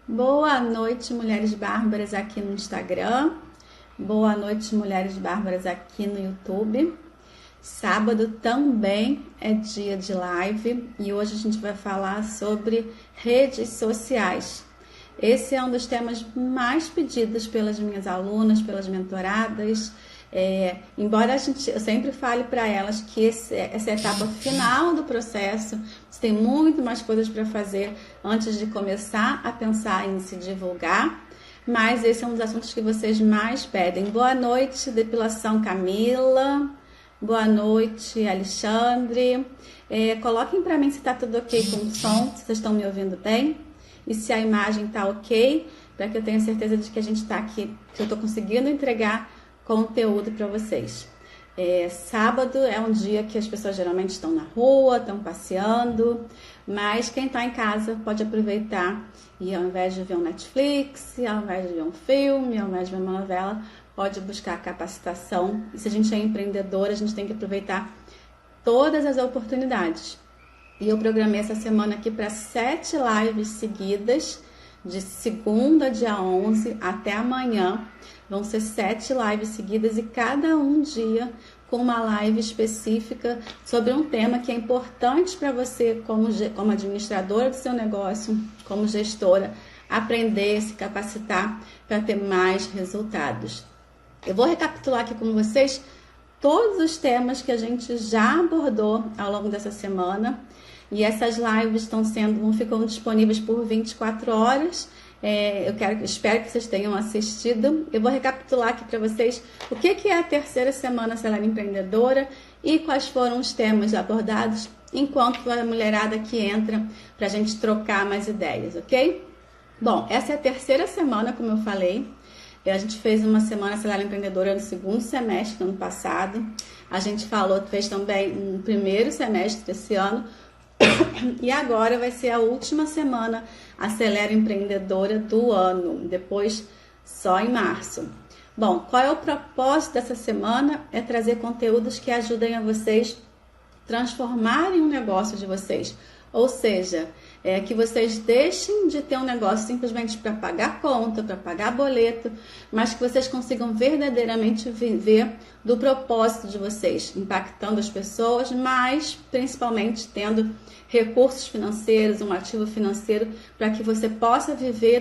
Boa noite, Mulheres Bárbaras aqui no Instagram. Boa noite, Mulheres Bárbaras aqui no YouTube. Sábado também é dia de live e hoje a gente vai falar sobre redes sociais. Esse é um dos temas mais pedidos pelas minhas alunas, pelas mentoradas. Embora eu sempre fale para elas que essa é a etapa final do processo, você tem muito mais coisas para fazer antes de começar a pensar em se divulgar, mas esse é um dos assuntos que vocês mais pedem. Boa noite, Depilação Camila. Boa noite, Alexandre. Coloquem para mim se está tudo ok com o som, se vocês estão me ouvindo bem e se a imagem está ok, para que eu tenha certeza de que a gente está aqui, que eu estou conseguindo entregar conteúdo para vocês. Sábado é um dia que as pessoas geralmente estão na rua, estão passeando, mas quem está em casa pode aproveitar e ao invés de ver um Netflix, ao invés de ver um filme, ao invés de ver uma novela, pode buscar capacitação. E se a gente é empreendedora, a gente tem que aproveitar todas as oportunidades. E eu programei essa semana aqui para 7 lives seguidas, de segunda, dia 11, até amanhã. Vão ser 7 lives seguidas e cada um dia com uma live específica sobre um tema que é importante para você como administradora do seu negócio, como gestora, aprender, se capacitar para ter mais resultados. Eu vou recapitular aqui com vocês todos os temas que a gente já abordou ao longo dessa semana. E essas lives ficam disponíveis por 24 horas. Espero que vocês tenham assistido. Eu vou recapitular aqui para vocês o que é a terceira semana Acelera Empreendedora e quais foram os temas abordados enquanto a mulherada aqui entra para a gente trocar mais ideias, ok? Bom, essa é a terceira semana, como eu falei. A gente fez uma semana Acelera Empreendedora no segundo semestre do ano passado. A gente fez também um primeiro semestre desse ano. E agora vai ser a última semana Acelera Empreendedora do ano, depois só em março. Bom, qual é o propósito dessa semana? É trazer conteúdos que ajudem a vocês transformarem o negócio de vocês. Ou seja, que vocês deixem de ter um negócio simplesmente para pagar conta, para pagar boleto, mas que vocês consigam verdadeiramente viver do propósito de vocês, impactando as pessoas, mas principalmente tendo recursos financeiros, um ativo financeiro, para que você possa viver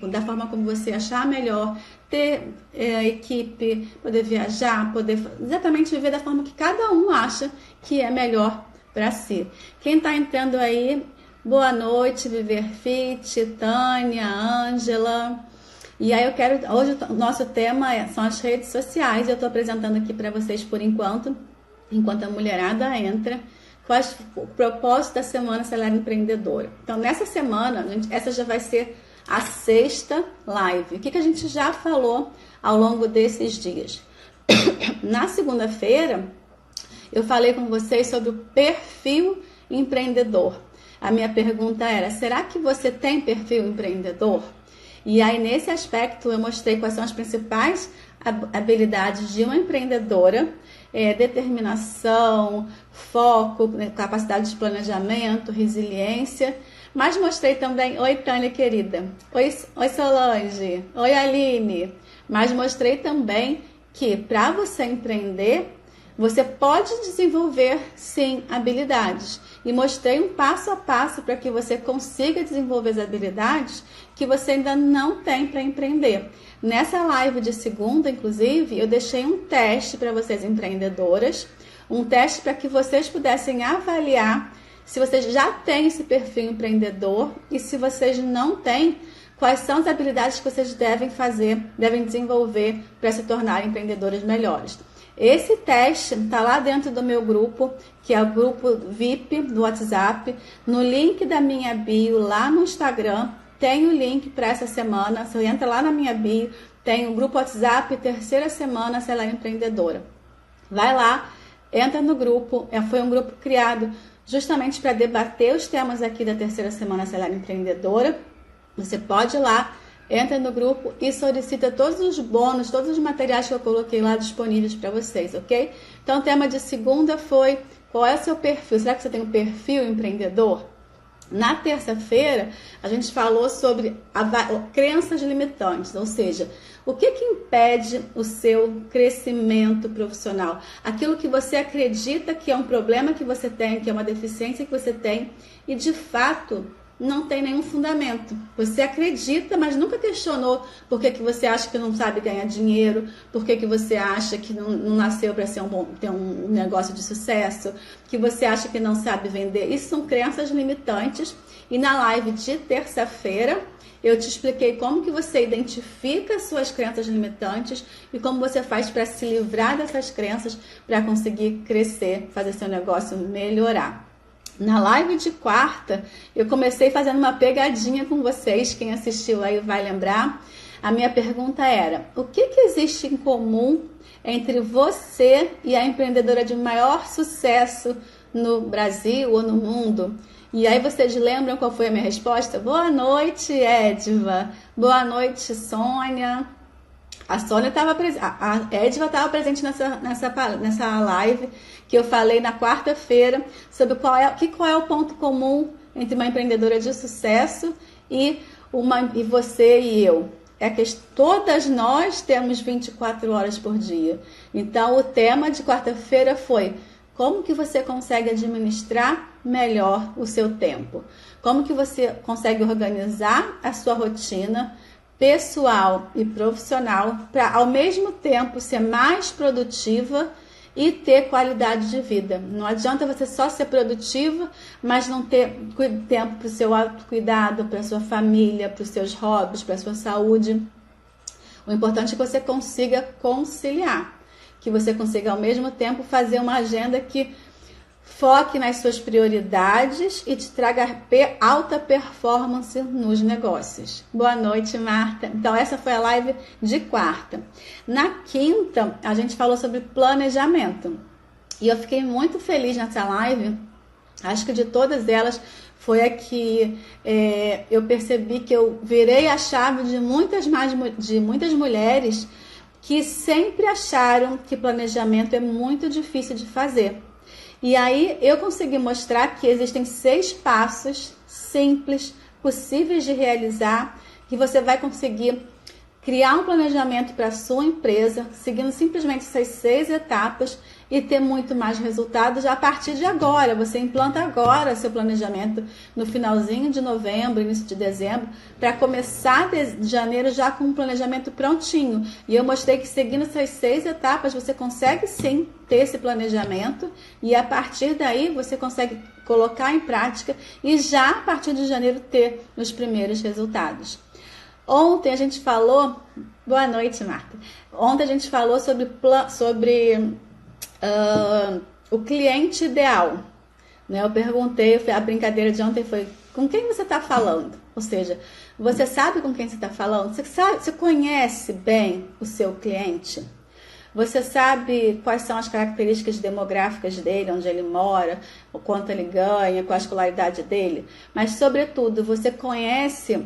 da forma como você achar melhor, ter equipe, poder viajar, poder exatamente viver da forma que cada um acha que é melhor para si. Quem está entrando aí, boa noite, Viver Fit, Tânia, Ângela. E aí hoje o nosso tema são as redes sociais. Eu estou apresentando aqui para vocês por enquanto a mulherada entra, quais o propósito da semana Acelera Empreendedora. Então nessa semana, essa já vai ser a 6ª live. O que a gente já falou ao longo desses dias? Na segunda-feira, eu falei com vocês sobre o perfil empreendedor. A minha pergunta era, será que você tem perfil empreendedor? E aí, nesse aspecto, eu mostrei quais são as principais habilidades de uma empreendedora, determinação, foco, capacidade de planejamento, resiliência, mas mostrei também, oi Tânia querida, oi Solange, oi Aline, mas mostrei também que para você empreender, você pode desenvolver, sim, habilidades. E mostrei um passo a passo para que você consiga desenvolver as habilidades que você ainda não tem para empreender. Nessa live de segunda, inclusive, eu deixei um teste para vocês empreendedoras, um teste para que vocês pudessem avaliar se vocês já têm esse perfil empreendedor e se vocês não têm, quais são as habilidades que vocês devem desenvolver para se tornarem empreendedoras melhores. Esse teste está lá dentro do meu grupo, que é o grupo VIP do WhatsApp. No link da minha bio, lá no Instagram, tem o link para essa semana. Você entra lá na minha bio, tem o grupo WhatsApp, terceira semana Acelera Empreendedora. Vai lá, entra no grupo. Foi um grupo criado justamente para debater os temas aqui da terceira semana Acelera Empreendedora. Você pode ir lá, entra no grupo e solicita todos os bônus, todos os materiais que eu coloquei lá disponíveis para vocês, ok? Então, o tema de segunda foi, qual é o seu perfil? Será que você tem um perfil empreendedor? Na terça-feira, a gente falou sobre crenças limitantes, ou seja, o que impede o seu crescimento profissional? Aquilo que você acredita que é um problema que você tem, que é uma deficiência que você tem, e de fato não tem nenhum fundamento. Você acredita, mas nunca questionou por que você acha que não sabe ganhar dinheiro, por que você acha que não nasceu para ser ter um negócio de sucesso, que você acha que não sabe vender. Isso são crenças limitantes. E na live de terça-feira, eu te expliquei como que você identifica as suas crenças limitantes e como você faz para se livrar dessas crenças para conseguir crescer, fazer seu negócio melhorar. Na live de quarta, eu comecei fazendo uma pegadinha com vocês. Quem assistiu aí vai lembrar. A minha pergunta era: o que existe em comum entre você e a empreendedora de maior sucesso no Brasil ou no mundo? E aí vocês lembram qual foi a minha resposta? Boa noite, Edva. Boa noite, Sônia. A Sônia estava presente, a Edva estava presente nessa live que eu falei na quarta-feira sobre qual é o ponto comum entre uma empreendedora de sucesso e você e eu. É que todas nós temos 24 horas por dia. Então, o tema de quarta-feira foi: como que você consegue administrar melhor o seu tempo? Como que você consegue organizar a sua rotina pessoal e profissional para ao mesmo tempo ser mais produtiva e ter qualidade de vida? Não adianta você só ser produtiva, mas não ter tempo para o seu autocuidado, para a sua família, para os seus hobbies, para a sua saúde. O importante é que você consiga conciliar, que você consiga ao mesmo tempo fazer uma agenda que foque nas suas prioridades e te traga alta performance nos negócios. Boa noite, Marta. Então, essa foi a live de quarta. Na quinta, a gente falou sobre planejamento. E eu fiquei muito feliz nessa live. Acho que de todas elas foi a que eu percebi que eu virei a chave de muitas mulheres que sempre acharam que planejamento é muito difícil de fazer. E aí eu consegui mostrar que existem 6 passos simples, possíveis de realizar, que você vai conseguir criar um planejamento para a sua empresa, seguindo simplesmente essas 6 etapas e ter muito mais resultados a partir de agora. Você implanta agora seu planejamento no finalzinho de novembro, início de dezembro, para começar de janeiro já com um planejamento prontinho. E eu mostrei que seguindo essas 6 etapas você consegue sim ter esse planejamento e a partir daí você consegue colocar em prática e já a partir de janeiro ter os primeiros resultados. Ontem a gente falou... Boa noite, Marta. Ontem a gente falou sobre o cliente ideal. Né? Eu perguntei, a brincadeira de ontem foi: com quem você está falando? Ou seja, você sabe com quem você está falando? Você conhece bem o seu cliente? Você sabe quais são as características demográficas dele, onde ele mora, o quanto ele ganha, qual a escolaridade dele? Mas, sobretudo, você conhece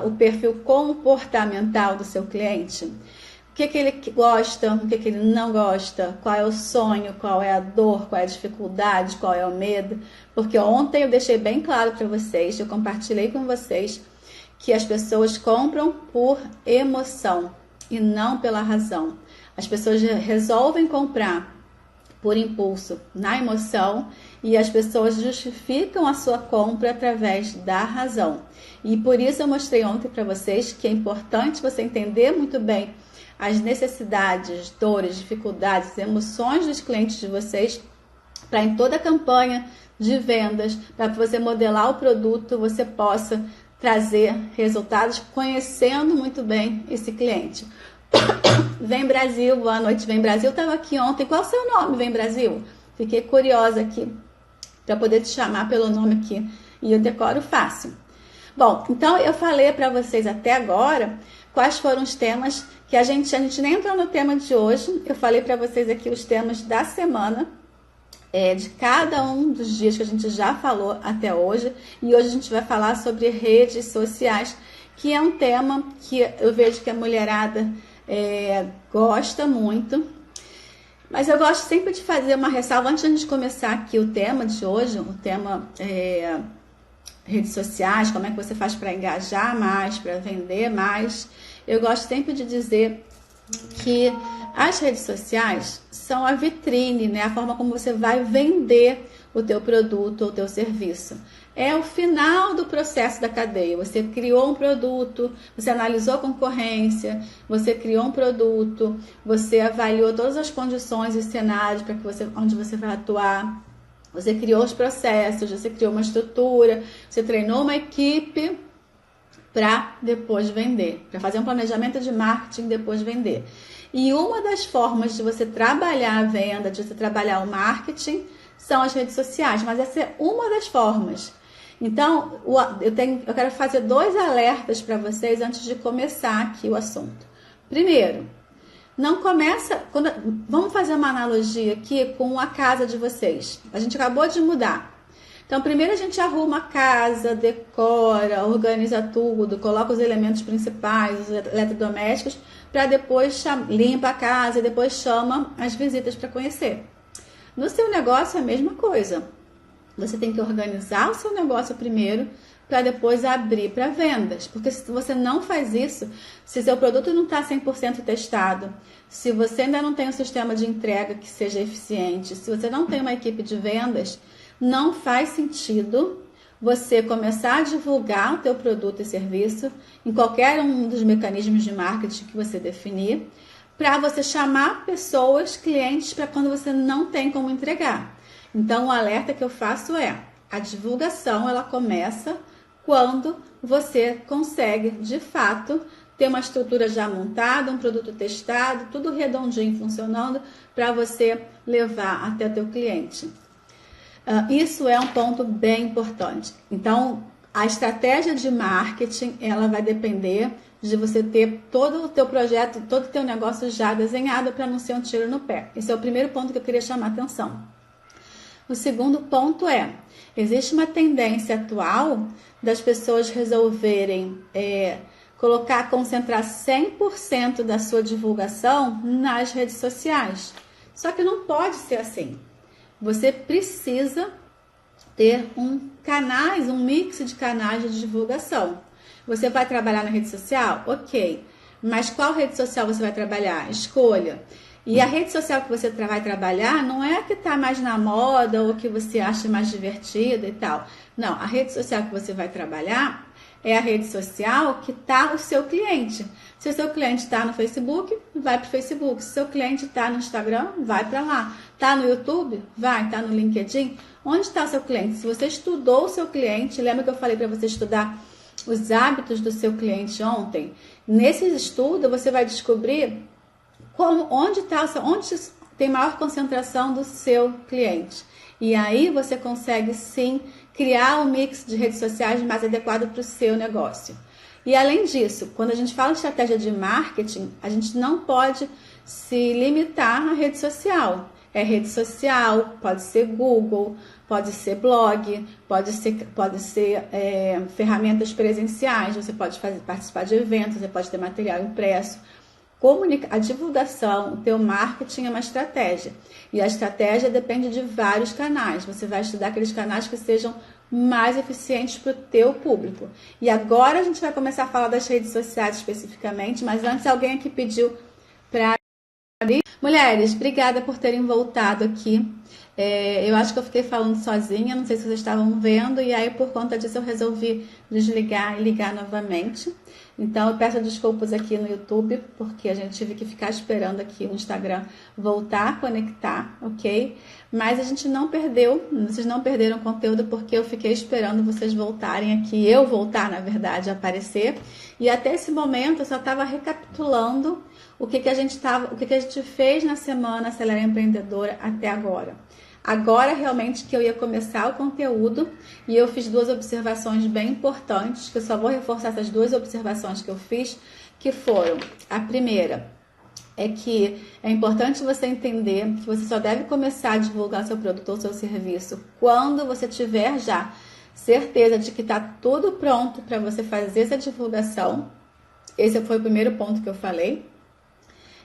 o perfil comportamental do seu cliente? O que ele gosta, o que ele não gosta, qual é o sonho, qual é a dor, qual é a dificuldade, qual é o medo. Porque ontem eu deixei bem claro para vocês, eu compartilhei com vocês que as pessoas compram por emoção e não pela razão. As pessoas resolvem comprar por impulso, na emoção, e as pessoas justificam a sua compra através da razão. E por isso eu mostrei ontem para vocês que é importante você entender muito bem as necessidades, dores, dificuldades, emoções dos clientes de vocês, para em toda a campanha de vendas, para que você modelar o produto, você possa trazer resultados conhecendo muito bem esse cliente. Vem Brasil, boa noite, Vem Brasil. Estava aqui ontem. Qual é o seu nome, Vem Brasil? Fiquei curiosa aqui para poder te chamar pelo nome aqui e eu decoro fácil. Bom, então eu falei para vocês até agora quais foram os temas que a gente nem entrou no tema de hoje. Eu falei para vocês aqui os temas da semana, de cada um dos dias que a gente já falou até hoje. E hoje a gente vai falar sobre redes sociais, que é um tema que eu vejo que a mulherada gosta muito. Mas eu gosto sempre de fazer uma ressalva antes de a gente começar aqui o tema de hoje, o tema redes sociais, como é que você faz para engajar mais, para vender mais. Eu gosto sempre de dizer que as redes sociais são a vitrine, né? A forma como você vai vender o teu produto ou o teu serviço. É o final do processo da cadeia. Você criou um produto, você analisou a concorrência, você criou um produto, você avaliou todas as condições e cenários para que onde você vai atuar. Você criou os processos, você criou uma estrutura, você treinou uma equipe para depois vender, para fazer um planejamento de marketing e depois vender. E uma das formas de você trabalhar a venda, de você trabalhar o marketing, são as redes sociais, mas essa é uma das formas. Então, eu quero fazer 2 alertas para vocês antes de começar aqui o assunto. Primeiro, não começa... vamos fazer uma analogia aqui com a casa de vocês. A gente acabou de mudar. Então, primeiro a gente arruma a casa, decora, organiza tudo, coloca os elementos principais, os eletrodomésticos, para depois limpa a casa e depois chama as visitas para conhecer. No seu negócio é a mesma coisa. Você tem que organizar o seu negócio primeiro para depois abrir para vendas. Porque se você não faz isso, se seu produto não está 100% testado, se você ainda não tem um sistema de entrega que seja eficiente, se você não tem uma equipe de vendas, não faz sentido você começar a divulgar o teu produto e serviço em qualquer um dos mecanismos de marketing que você definir, para você chamar pessoas, clientes, para quando você não tem como entregar. Então, o alerta que eu faço é, a divulgação ela começa quando você consegue, de fato, ter uma estrutura já montada, um produto testado, tudo redondinho funcionando para você levar até o teu cliente. Isso é um ponto bem importante. Então, a estratégia de marketing, ela vai depender de você ter todo o teu projeto, todo o teu negócio já desenhado para não ser um tiro no pé. Esse é o primeiro ponto que eu queria chamar a atenção. O segundo ponto é, existe uma tendência atual das pessoas resolverem concentrar 100% da sua divulgação nas redes sociais. Só que não pode ser assim. Você precisa ter um mix de canais de divulgação. Você vai trabalhar na rede social? Ok. Mas qual rede social você vai trabalhar? Escolha. E a rede social que você vai trabalhar não é a que está mais na moda ou que você acha mais divertida e tal. Não, a rede social que você vai trabalhar é a rede social que está o seu cliente. Se o seu cliente está no Facebook, vai para o Facebook. Se o seu cliente está no Instagram, vai para lá. Está no YouTube? Vai. Está no LinkedIn? Onde está o seu cliente? Se você estudou o seu cliente, lembra que eu falei para você estudar os hábitos do seu cliente ontem? Nesse estudo, você vai descobrir onde tem maior concentração do seu cliente. E aí você consegue sim criar um mix de redes sociais mais adequado para o seu negócio. E além disso, quando a gente fala de estratégia de marketing, a gente não pode se limitar à rede social. É rede social, pode ser Google, pode ser blog, pode ser ferramentas presenciais, você pode participar de eventos, você pode ter material impresso. A divulgação, o teu marketing é uma estratégia. E a estratégia depende de vários canais. Você vai estudar aqueles canais que sejam mais eficientes para o teu público. E agora a gente vai começar a falar das redes sociais especificamente, mas antes alguém aqui pediu para... Mulheres, obrigada por terem voltado aqui. Eu acho que eu fiquei falando sozinha, não sei se vocês estavam vendo, e aí por conta disso eu resolvi desligar e ligar novamente. Então eu peço desculpas aqui no YouTube, porque a gente tive que ficar esperando aqui o Instagram voltar a conectar, ok? Mas a gente não perdeu, vocês não perderam conteúdo porque eu fiquei esperando vocês voltarem aqui, eu voltar na verdade a aparecer. E até esse momento eu só estava recapitulando o que a gente fez na semana Acelera Empreendedora até agora. Agora realmente que eu ia começar o conteúdo e eu fiz 2 observações bem importantes, que eu só vou reforçar essas 2 observações que eu fiz, que foram: a primeira é que é importante você entender que você só deve começar a divulgar seu produto ou seu serviço quando você tiver já certeza de que está tudo pronto para você fazer essa divulgação. Esse foi o primeiro ponto que eu falei.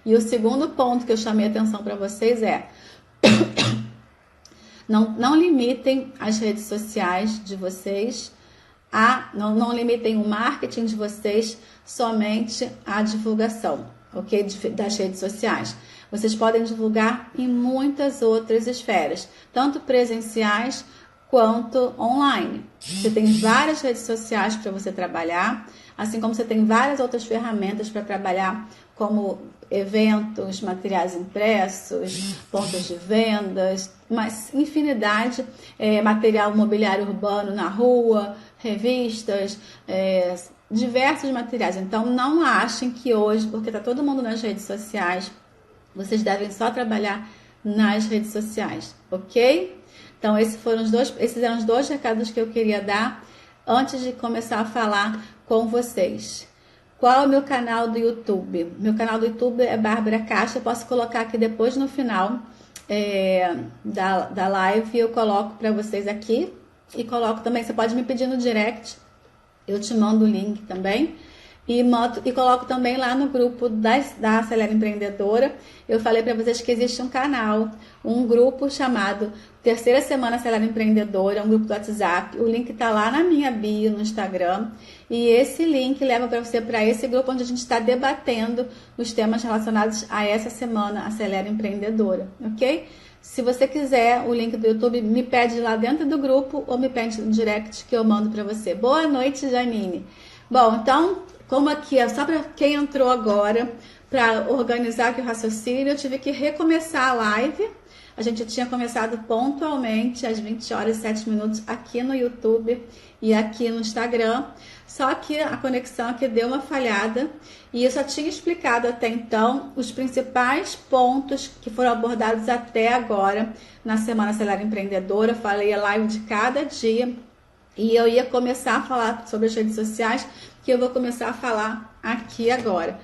E o segundo ponto que eu chamei a atenção para vocês é não limitem as redes sociais de vocês não limitem o marketing de vocês somente à divulgação, ok? Das redes sociais. Vocês podem divulgar em muitas outras esferas, tanto presenciais quanto online. Você tem várias redes sociais para você trabalhar, assim como você tem várias outras ferramentas para trabalhar, como eventos, materiais impressos, pontos de vendas, mas infinidade, material mobiliário urbano na rua, revistas, diversos materiais. Então, não achem que hoje, porque está todo mundo nas redes sociais, vocês devem só trabalhar nas redes sociais, ok? Então, esses eram os dois recados que eu queria dar antes de começar a falar com vocês. Qual é o meu canal do YouTube? Meu canal do YouTube é Bárbara Castro. Eu posso colocar aqui depois no final da live. Eu coloco para vocês aqui. E coloco também, você pode me pedir no direct. Eu te mando o link também. E coloco também lá no grupo da Acelera Empreendedora. Eu falei para vocês que existe um canal, um grupo chamado Terceira Semana Acelera Empreendedora, um grupo do WhatsApp. O link está lá na minha bio no Instagram. E esse link leva para você para esse grupo onde a gente está debatendo os temas relacionados a essa semana Acelera Empreendedora, ok? Se você quiser o link do YouTube, me pede lá dentro do grupo ou me pede no direct que eu mando para você. Boa noite, Janine. Bom, então, como aqui é só para quem entrou agora, para organizar aqui o raciocínio, eu tive que recomeçar a live. A gente tinha começado pontualmente às 20 horas e 7 minutos aqui no YouTube e aqui no Instagram. Só que a conexão aqui deu uma falhada e eu só tinha explicado até então os principais pontos que foram abordados até agora na Semana Acelera Empreendedora. Falei a live de cada dia e eu ia começar a falar sobre as redes sociais, que eu vou começar a falar aqui agora.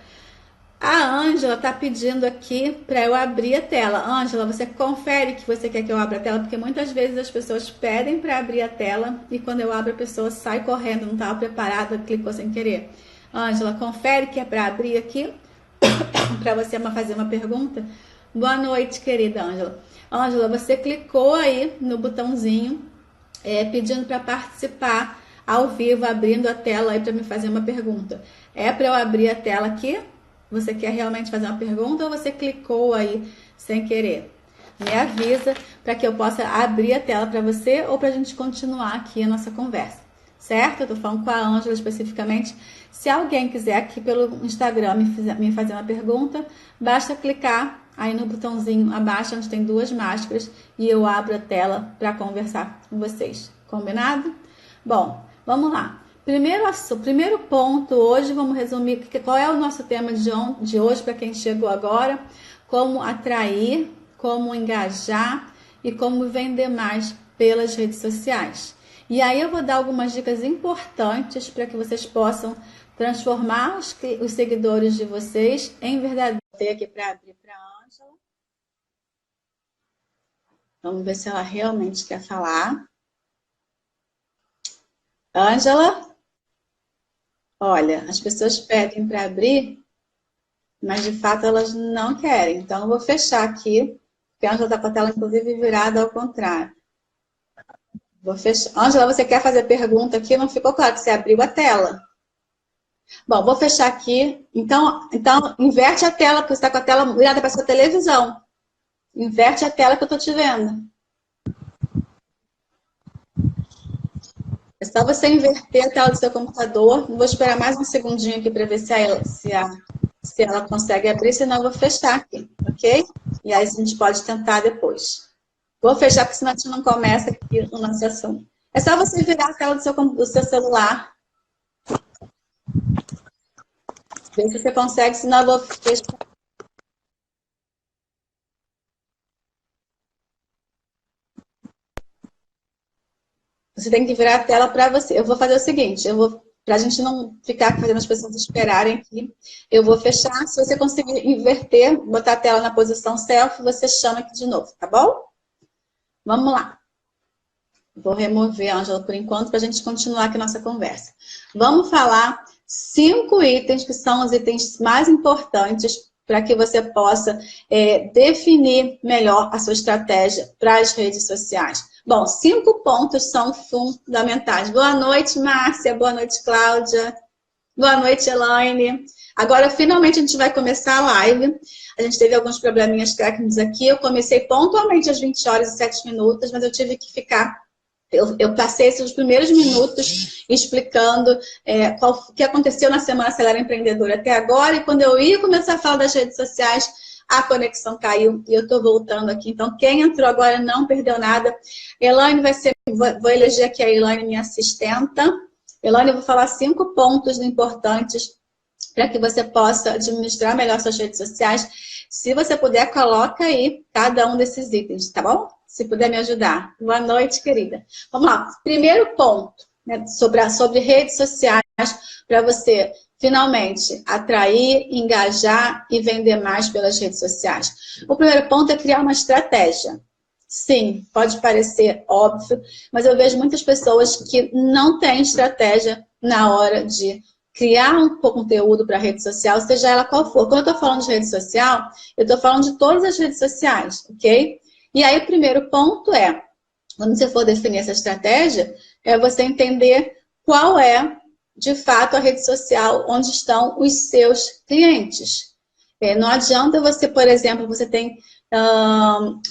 A Ângela está pedindo aqui para eu abrir a tela. Ângela, você confere que você quer que eu abra a tela, porque muitas vezes as pessoas pedem para abrir a tela e quando eu abro a pessoa sai correndo, não estava preparada, clicou sem querer. Ângela, confere que é para abrir aqui, para você fazer uma pergunta. Boa noite, querida Ângela. Ângela, você clicou aí no botãozinho pedindo para participar ao vivo, abrindo a tela aí para me fazer uma pergunta. É para eu abrir a tela aqui? Você quer realmente fazer uma pergunta ou você clicou aí sem querer? Me avisa para que eu possa abrir a tela para você ou para a gente continuar aqui a nossa conversa, certo? Eu tô falando com a Ângela especificamente. Se alguém quiser aqui pelo Instagram me fazer uma pergunta, basta clicar aí no botãozinho abaixo onde tem duas máscaras e eu abro a tela para conversar com vocês. Combinado? Bom, vamos lá. Primeiro ponto, hoje vamos resumir qual é o nosso tema de hoje para quem chegou agora, como atrair, como engajar e como vender mais pelas redes sociais. E aí eu vou dar algumas dicas importantes para que vocês possam transformar os seguidores de vocês em verdadeiros. Vou aqui para abrir para a Ângela. Vamos ver se ela realmente quer falar. Ângela? Olha, as pessoas pedem para abrir, mas de fato elas não querem. Então eu vou fechar aqui, porque a Ângela está com a tela inclusive virada ao contrário. Vou fechar. Ângela, você quer fazer pergunta aqui? Não ficou claro que você abriu a tela. Bom, vou fechar aqui. Então inverte a tela, porque você está com a tela virada para a sua televisão. Inverte a tela que eu estou te vendo. É só você inverter a tela do seu computador. Vou esperar mais um segundinho aqui para ver se ela consegue abrir, senão eu vou fechar aqui, ok? E aí a gente pode tentar depois. Vou fechar, porque senão a gente não começa aqui o nosso assunto. É só você virar a tela do seu celular. Vê se você consegue, senão eu vou fechar. Você tem que virar a tela para você. Eu vou fazer o seguinte, para a gente não ficar fazendo as pessoas esperarem aqui, eu vou fechar. Se você conseguir inverter, botar a tela na posição selfie, você chama aqui de novo, tá bom? Vamos lá. Vou remover a Ângela por enquanto para a gente continuar aqui a nossa conversa. Vamos falar 5 itens que são os itens mais importantes para que você possa definir melhor a sua estratégia para as redes sociais. Bom, 5 pontos são fundamentais. Boa noite, Márcia. Boa noite, Cláudia. Boa noite, Elaine. Agora, finalmente, a gente vai começar a live. A gente teve alguns probleminhas técnicos aqui. Eu comecei pontualmente às 20 horas e 7 minutos, mas eu tive que ficar... Eu passei esses primeiros minutos explicando o que aconteceu na Semana Acelera Empreendedora até agora. E quando eu ia começar a falar das redes sociais, a conexão caiu e eu estou voltando aqui. Então, quem entrou agora não perdeu nada. Elaine vai ser... Vou eleger aqui a Elaine, minha assistenta. Elaine, eu vou falar 5 pontos importantes para que você possa administrar melhor suas redes sociais. Se você puder, coloca aí cada um desses itens, tá bom? Se puder me ajudar. Boa noite, querida. Vamos lá. Primeiro ponto, né, sobre redes sociais, para você finalmente atrair, engajar e vender mais pelas redes sociais. O primeiro ponto é criar uma estratégia. Sim, pode parecer óbvio, mas eu vejo muitas pessoas que não têm estratégia na hora de criar um conteúdo para a rede social, seja ela qual for. Quando eu estou falando de rede social, eu estou falando de todas as redes sociais, ok? E aí o primeiro ponto é, quando você for definir essa estratégia, é você entender qual é, de fato, a rede social onde estão os seus clientes. Não adianta você, por exemplo, você tem...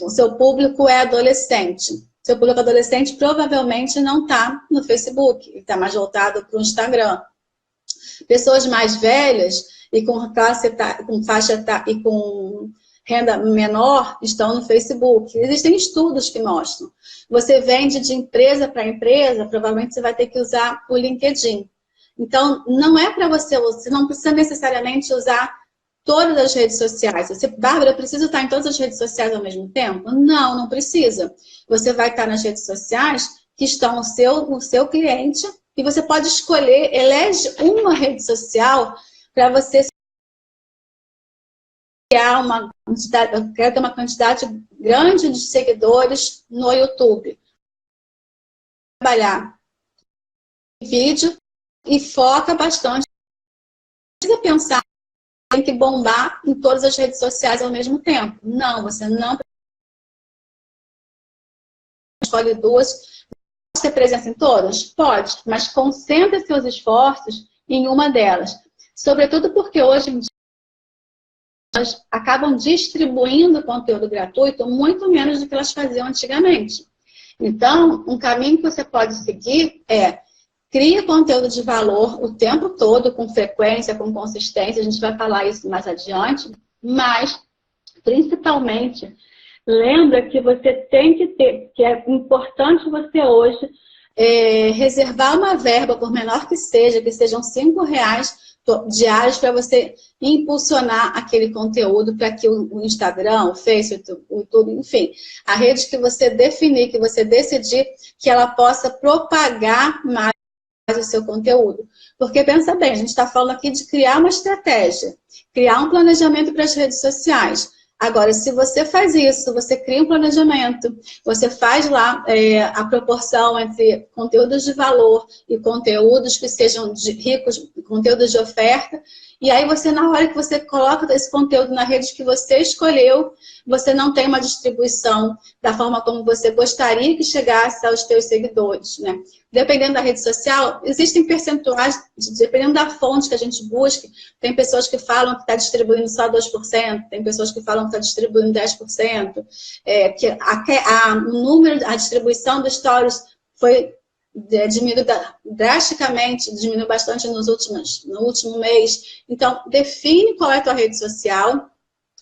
o seu público é adolescente. Seu público adolescente provavelmente não está no Facebook, está mais voltado para o Instagram. Pessoas mais velhas e com faixa e com renda menor estão no Facebook. Existem estudos que mostram. Você vende de empresa para empresa, provavelmente você vai ter que usar o LinkedIn. Então, não é para você não precisa necessariamente usar todas as redes sociais. Você, Bárbara, precisa estar em todas as redes sociais ao mesmo tempo? Não, não precisa. Você vai estar nas redes sociais que estão no seu cliente e você pode escolher, elege uma rede social para você criar ter uma quantidade grande de seguidores no YouTube. Trabalhar vídeo e foca bastante. Não precisa pensar tem que bombar em todas as redes sociais ao mesmo tempo. Não, você não escolhe 2. Pode ter presença em todas? Pode, mas concentre seus esforços em uma delas. Sobretudo porque hoje em dia elas acabam distribuindo conteúdo gratuito muito menos do que elas faziam antigamente. Então, um caminho que você pode seguir é crie conteúdo de valor o tempo todo, com frequência, com consistência. A gente vai falar isso mais adiante. Mas, principalmente, lembra que você tem que ter, que é importante você hoje, reservar uma verba, por menor que sejam R$5 diários para você impulsionar aquele conteúdo para que o Instagram, o Facebook, o YouTube, enfim, a rede que você definir, que você decidir, que ela possa propagar mais o seu conteúdo. Porque pensa bem, a gente está falando aqui de criar uma estratégia, criar um planejamento para as redes sociais. Agora, se você faz isso, você cria um planejamento, você faz lá a proporção entre conteúdos de valor e conteúdos que sejam ricos, conteúdos de oferta, e aí você, na hora que você coloca esse conteúdo na rede que você escolheu, você não tem uma distribuição da forma como você gostaria que chegasse aos seus seguidores, né? Dependendo da rede social, existem percentuais, dependendo da fonte que a gente busca, tem pessoas que falam que está distribuindo só 2%, tem pessoas que falam que está distribuindo 10%, a distribuição dos stories foi diminuiu drasticamente, diminuiu bastante no último mês. Então, define qual é a tua rede social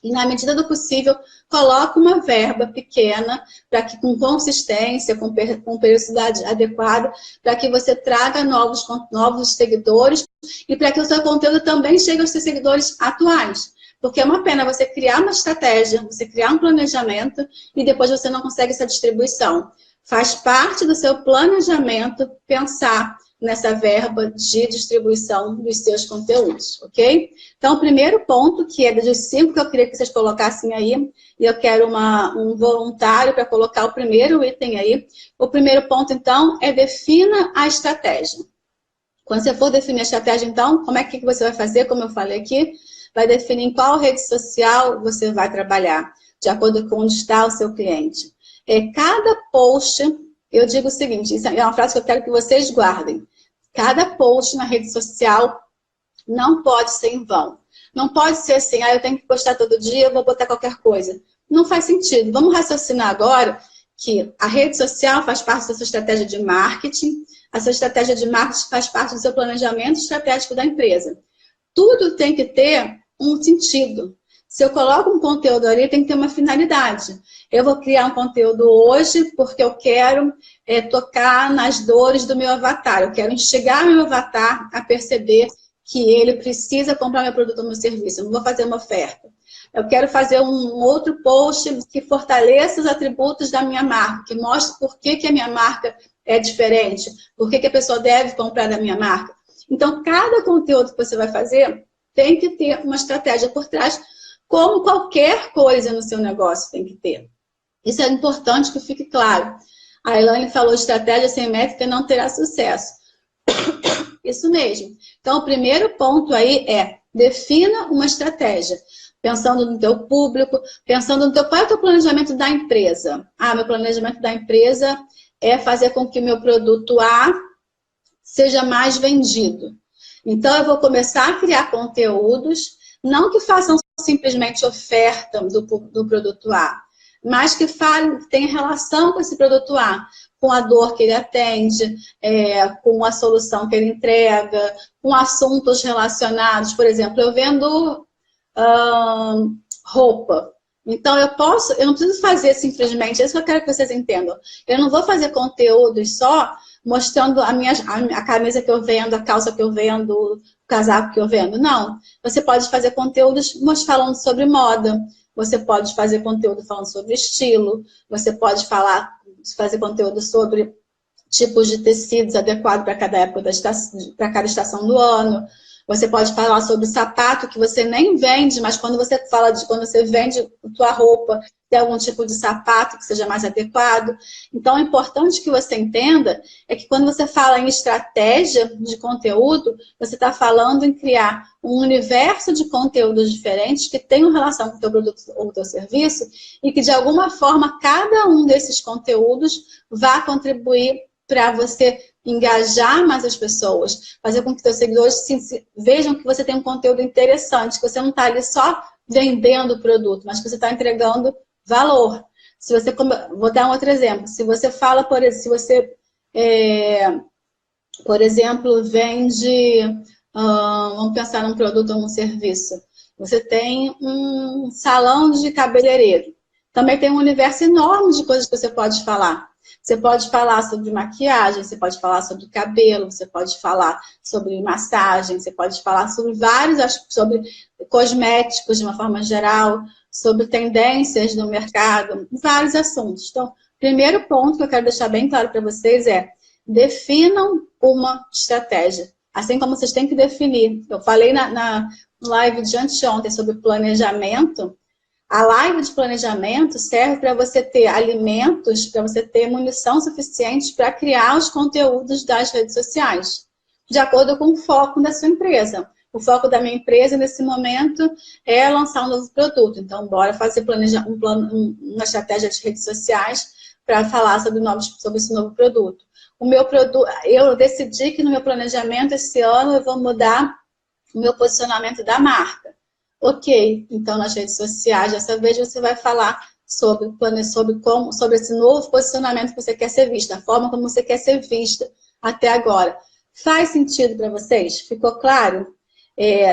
e, na medida do possível, coloca uma verba pequena, para que com consistência, com periodicidade adequada, para que você traga novos seguidores e para que o seu conteúdo também chegue aos seus seguidores atuais. Porque é uma pena você criar uma estratégia, você criar um planejamento e depois você não consegue essa distribuição. Faz parte do seu planejamento pensar nessa verba de distribuição dos seus conteúdos, ok? Então, o primeiro ponto, que é dos 5 que eu queria que vocês colocassem aí, e eu quero um voluntário para colocar o primeiro item aí. O primeiro ponto, então, é defina a estratégia. Quando você for definir a estratégia, então, como é que você vai fazer, como eu falei aqui? Vai definir em qual rede social você vai trabalhar, de acordo com onde está o seu cliente. Cada post, eu digo o seguinte, isso é uma frase que eu quero que vocês guardem. Cada post na rede social não pode ser em vão. Não pode ser assim, eu tenho que postar todo dia, eu vou botar qualquer coisa. Não faz sentido. Vamos raciocinar agora que a rede social faz parte da sua estratégia de marketing, a sua estratégia de marketing faz parte do seu planejamento estratégico da empresa. Tudo tem que ter um sentido. Se eu coloco um conteúdo ali, tem que ter uma finalidade. Eu vou criar um conteúdo hoje porque eu quero tocar nas dores do meu avatar. Eu quero instigar meu avatar a perceber que ele precisa comprar meu produto ou meu serviço. Eu não vou fazer uma oferta. Eu quero fazer um outro post que fortaleça os atributos da minha marca, que mostre por que a minha marca é diferente, por que a pessoa deve comprar da minha marca. Então, cada conteúdo que você vai fazer tem que ter uma estratégia por trás, como qualquer coisa no seu negócio tem que ter. Isso é importante que fique claro. A Elaine falou, estratégia sem métrica não terá sucesso. Isso mesmo. Então, o primeiro ponto aí é, defina uma estratégia. Pensando no teu público, pensando no qual é o teu planejamento da empresa. Meu planejamento da empresa é fazer com que o meu produto A seja mais vendido. Então, eu vou começar a criar conteúdos, não que façam simplesmente oferta do produto A, mas que tenha relação com esse produto A, com a dor que ele atende, com a solução que ele entrega, com assuntos relacionados. Por exemplo, eu vendo roupa. Então, eu não preciso fazer simplesmente, é isso que eu quero que vocês entendam. Eu não vou fazer conteúdos só mostrando a camisa que eu vendo, a calça que eu vendo, o casaco que eu vendo. Não. Você pode fazer conteúdos falando sobre moda, você pode fazer conteúdo falando sobre estilo, você pode fazer conteúdo sobre tipos de tecidos adequados para cada época para cada estação do ano. Você pode falar sobre sapato que você nem vende, mas quando você vende a tua roupa, tem algum tipo de sapato que seja mais adequado. Então, é importante que você entenda é que quando você fala em estratégia de conteúdo, você está falando em criar um universo de conteúdos diferentes que tenham relação com o teu produto ou o teu serviço e que, de alguma forma, cada um desses conteúdos vá contribuir para você engajar mais as pessoas, fazer com que seus seguidores vejam que você tem um conteúdo interessante, que você não está ali só vendendo o produto, mas que você está entregando valor. Vou dar um outro exemplo. Se você fala, por exemplo, vende, vamos pensar num produto ou num serviço. Você tem um salão de cabeleireiro. Também tem um universo enorme de coisas que você pode falar. Você pode falar sobre maquiagem, você pode falar sobre cabelo, você pode falar sobre massagem, você pode falar sobre cosméticos de uma forma geral, sobre tendências no mercado, vários assuntos. Então, primeiro ponto que eu quero deixar bem claro para vocês é definam uma estratégia. Assim como vocês têm que definir. Eu falei na live de anteontem sobre planejamento. A live de planejamento serve para você ter alimentos, para você ter munição suficiente para criar os conteúdos das redes sociais, de acordo com o foco da sua empresa. O foco da minha empresa, nesse momento, é lançar um novo produto. Então, bora fazer uma estratégia de redes sociais para falar sobre esse novo produto. Eu decidi que no meu planejamento esse ano eu vou mudar o meu posicionamento da marca. Ok, então nas redes sociais, dessa vez você vai falar sobre esse novo posicionamento que você quer ser vista, a forma como você quer ser vista até agora. Faz sentido para vocês? Ficou claro?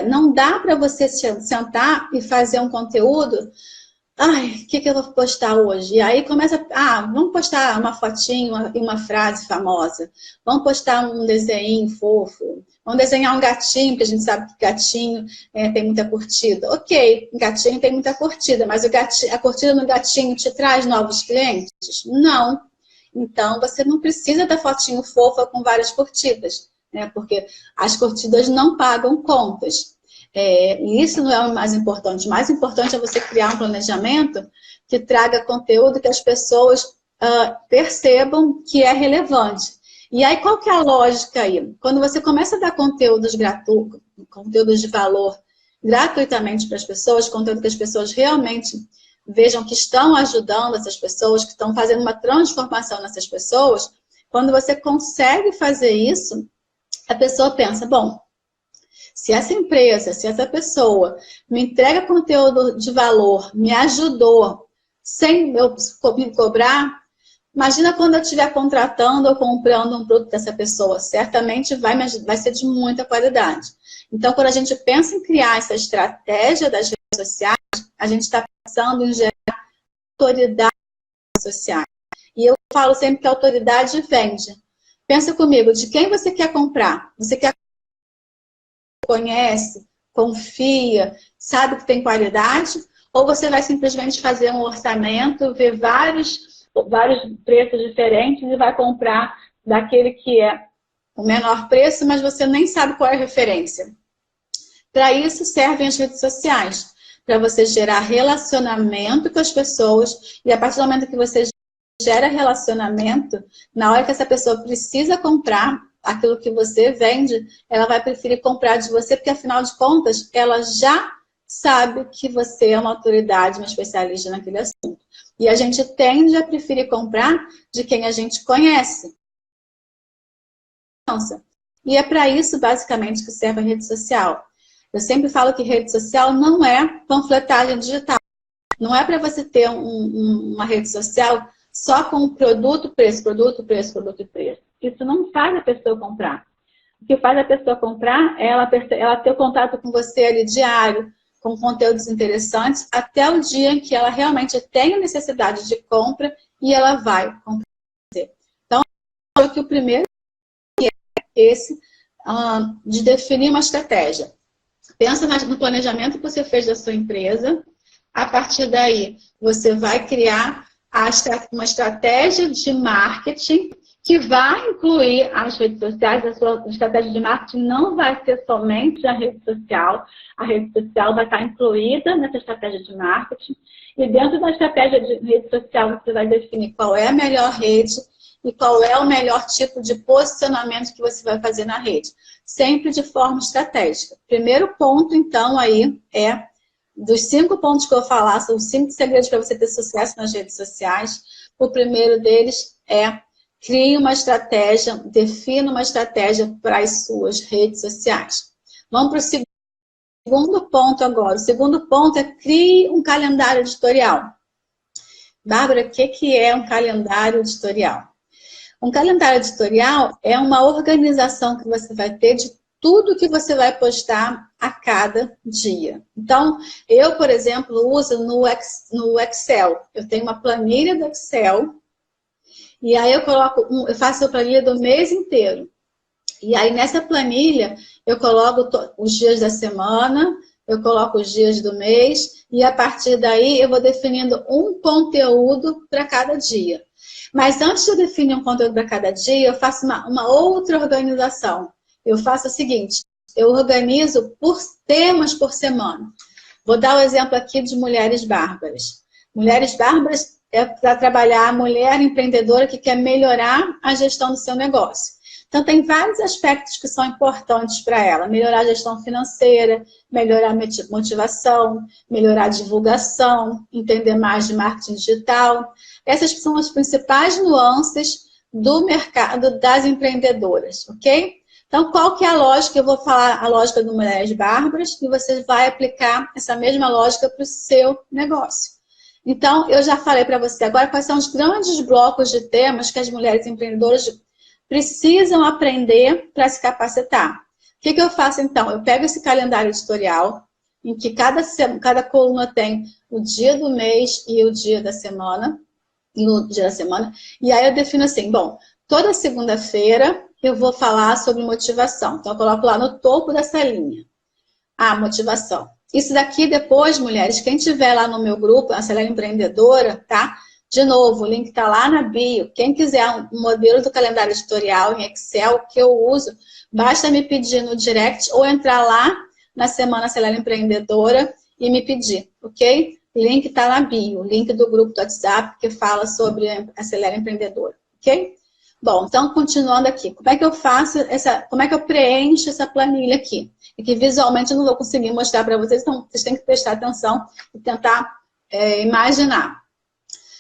Não dá para você sentar e fazer um conteúdo. O que eu vou postar hoje? E aí começa, vamos postar uma fotinho e uma frase famosa. Vamos postar um desenho fofo. Vamos desenhar um gatinho, porque a gente sabe que gatinho tem muita curtida. Ok, gatinho tem muita curtida, mas a curtida no gatinho te traz novos clientes? Não. Então, você não precisa da fotinho fofa com várias curtidas, né? Porque as curtidas não pagam contas. E isso não é o mais importante. O mais importante é você criar um planejamento que traga conteúdo que as pessoas percebam que é relevante. E aí, qual que é a lógica aí? Quando você começa a dar conteúdos gratuitos, conteúdos de valor gratuitamente para as pessoas, conteúdo que as pessoas realmente vejam que estão ajudando essas pessoas, que estão fazendo uma transformação nessas pessoas, quando você consegue fazer isso, a pessoa pensa, bom, se essa empresa, se essa pessoa me entrega conteúdo de valor, me ajudou, sem eu me cobrar, imagina quando eu estiver contratando ou comprando um produto dessa pessoa, certamente vai ser de muita qualidade. Então, quando a gente pensa em criar essa estratégia das redes sociais, a gente está pensando em gerar autoridade sociais. E eu falo sempre que a autoridade vende. Pensa comigo, de quem você quer comprar? Você quer conhece, confia, sabe que tem qualidade? Ou você vai simplesmente fazer um orçamento, ver vários preços diferentes e vai comprar daquele que é o menor preço, mas você nem sabe qual é a referência. Para isso servem as redes sociais, para você gerar relacionamento com as pessoas, e a partir do momento que você gera relacionamento, na hora que essa pessoa precisa comprar aquilo que você vende, ela vai preferir comprar de você, porque afinal de contas, ela já sabe que você é uma autoridade, uma especialista naquele assunto. E a gente tende a preferir comprar de quem a gente conhece. E é para isso, basicamente, que serve a rede social. Eu sempre falo que rede social não é panfletagem digital. Não é para você ter uma rede social só com produto, preço, produto, preço, produto e preço. Isso não faz a pessoa comprar. O que faz a pessoa comprar é ela ter contato com você ali diário, com conteúdos interessantes, até o dia em que ela realmente tem necessidade de compra e ela vai comprar você. Então, eu acho que o primeiro é esse, de definir uma estratégia. Pensa no planejamento que você fez da sua empresa. A partir daí, você vai criar uma estratégia de marketing que vai incluir as redes sociais. A sua estratégia de marketing não vai ser somente a rede social vai estar incluída nessa estratégia de marketing. E dentro da estratégia de rede social, você vai definir qual é a melhor rede e qual é o melhor tipo de posicionamento que você vai fazer na rede. Sempre de forma estratégica. Primeiro ponto, então, aí é, dos 5 pontos que eu vou falar, são 5 segredos para você ter sucesso nas redes sociais. O primeiro deles é: crie uma estratégia, defina uma estratégia para as suas redes sociais. Vamos para o segundo ponto agora. O segundo ponto é: crie um calendário editorial. Bárbara, o que é um calendário editorial? Um calendário editorial é uma organização que você vai ter de tudo que você vai postar a cada dia. Então, eu, por exemplo, uso no Excel. Eu tenho uma planilha do Excel. E aí eu faço a planilha do mês inteiro. E aí nessa planilha eu coloco os dias da semana, eu coloco os dias do mês, e a partir daí eu vou definindo um conteúdo para cada dia. Mas antes de eu definir um conteúdo para cada dia, eu faço uma outra organização. Eu faço o seguinte: eu organizo por temas por semana. Vou dar o exemplo aqui de Mulheres Bárbaras. Mulheres Bárbaras é para trabalhar a mulher empreendedora que quer melhorar a gestão do seu negócio. Então, tem vários aspectos que são importantes para ela. Melhorar a gestão financeira, melhorar a motivação, melhorar a divulgação, entender mais de marketing digital. Essas são as principais nuances do mercado das empreendedoras, ok? Então, qual que é a lógica? Eu vou falar a lógica do Mulheres Bárbaras e você vai aplicar essa mesma lógica para o seu negócio. Então, eu já falei para você agora quais são os grandes blocos de temas que as mulheres empreendedoras precisam aprender para se capacitar. O que eu faço então? Eu pego esse calendário editorial, em que cada coluna tem o dia do mês e o dia da semana, e aí eu defino assim, bom, toda segunda-feira eu vou falar sobre motivação. Então, eu coloco lá no topo dessa linha. Motivação. Isso daqui depois, mulheres, quem tiver lá no meu grupo, a Acelera Empreendedora, tá? De novo, o link está lá na bio. Quem quiser um modelo do calendário editorial em Excel que eu uso, basta me pedir no direct ou entrar lá na Semana Acelera Empreendedora e me pedir, ok? O link está na bio, o link do grupo do WhatsApp que fala sobre Acelera Empreendedora, ok? Bom, então, continuando aqui, como é que eu faço como é que eu preencho essa planilha aqui? E que visualmente eu não vou conseguir mostrar para vocês, então vocês têm que prestar atenção e tentar imaginar.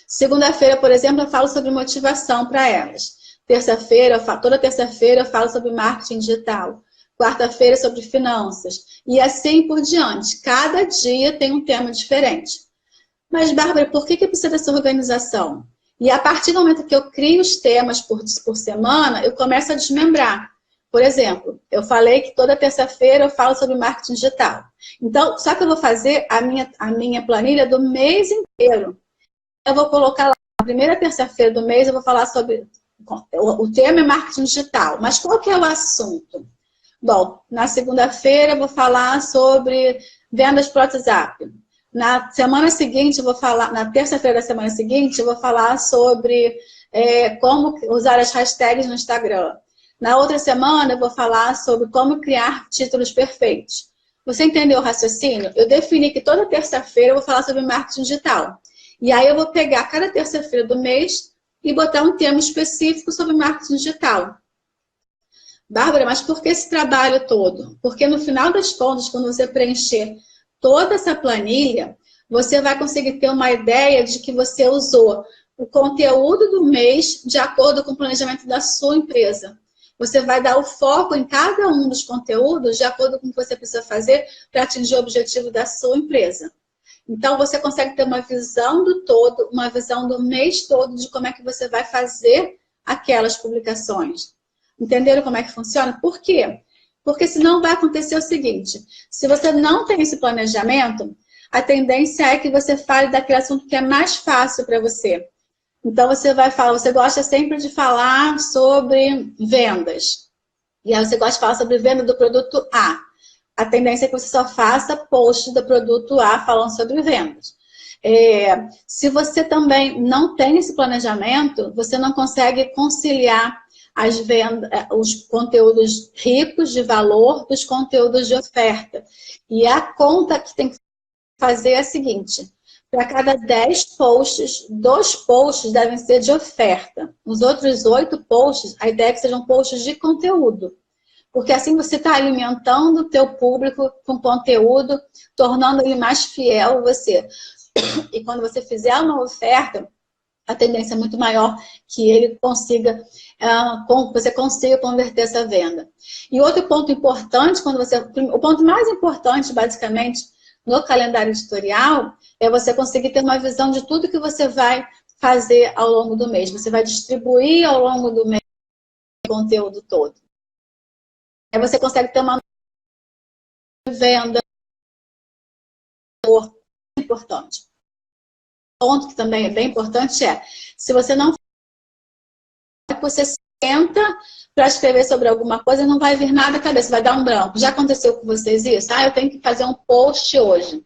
Segunda-feira, por exemplo, eu falo sobre motivação para elas. Terça-feira, toda terça-feira eu falo sobre marketing digital. Quarta-feira sobre finanças. E assim por diante. Cada dia tem um tema diferente. Mas, Bárbara, por que precisa dessa organização? E a partir do momento que eu crio os temas por semana, eu começo a desmembrar. Por exemplo, eu falei que toda terça-feira eu falo sobre marketing digital. Então, só que eu vou fazer a minha planilha do mês inteiro. Eu vou colocar lá, na primeira terça-feira do mês, eu vou falar sobre... O tema é marketing digital, mas qual que é o assunto? Bom, na segunda-feira eu vou falar sobre vendas por WhatsApp. Na semana seguinte, eu vou falar, na terça-feira da semana seguinte, eu vou falar sobre como usar as hashtags no Instagram. Na outra semana, eu vou falar sobre como criar títulos perfeitos. Você entendeu o raciocínio? Eu defini que toda terça-feira eu vou falar sobre marketing digital. E aí eu vou pegar cada terça-feira do mês e botar um tema específico sobre marketing digital. Bárbara, mas por que esse trabalho todo? Porque no final das contas, quando você preencher toda essa planilha, você vai conseguir ter uma ideia de que você usou o conteúdo do mês de acordo com o planejamento da sua empresa. Você vai dar o foco em cada um dos conteúdos de acordo com o que você precisa fazer para atingir o objetivo da sua empresa. Então, você consegue ter uma visão do todo, uma visão do mês todo de como é que você vai fazer aquelas publicações. Entenderam como é que funciona? Por quê? Porque senão vai acontecer o seguinte, se você não tem esse planejamento, a tendência é que você fale daquele assunto que é mais fácil para você. Então, você vai falar, você gosta sempre de falar sobre vendas. E aí você gosta de falar sobre venda do produto A. A tendência é que você só faça post do produto A falando sobre vendas. Se você também não tem esse planejamento, você não consegue conciliar as vendas, os conteúdos ricos de valor dos conteúdos de oferta. E a conta que tem que fazer é a seguinte, para cada 10 posts, 2 posts devem ser de oferta. Os outros 8 posts, a ideia é que sejam posts de conteúdo. Porque assim você está alimentando o teu público com conteúdo, tornando ele mais fiel a você. E quando você fizer uma oferta, a tendência é muito maior que ele consiga, você consiga converter essa venda. E outro ponto importante, o ponto mais importante, basicamente, no calendário editorial, é você conseguir ter uma visão de tudo que você vai fazer ao longo do mês. Você vai distribuir ao longo do mês o conteúdo todo. Aí você consegue ter uma venda importante. Um ponto que também é bem importante se você não você senta para escrever sobre alguma coisa e não vai vir nada à cabeça, vai dar um branco. Já aconteceu com vocês isso? Eu tenho que fazer um post hoje.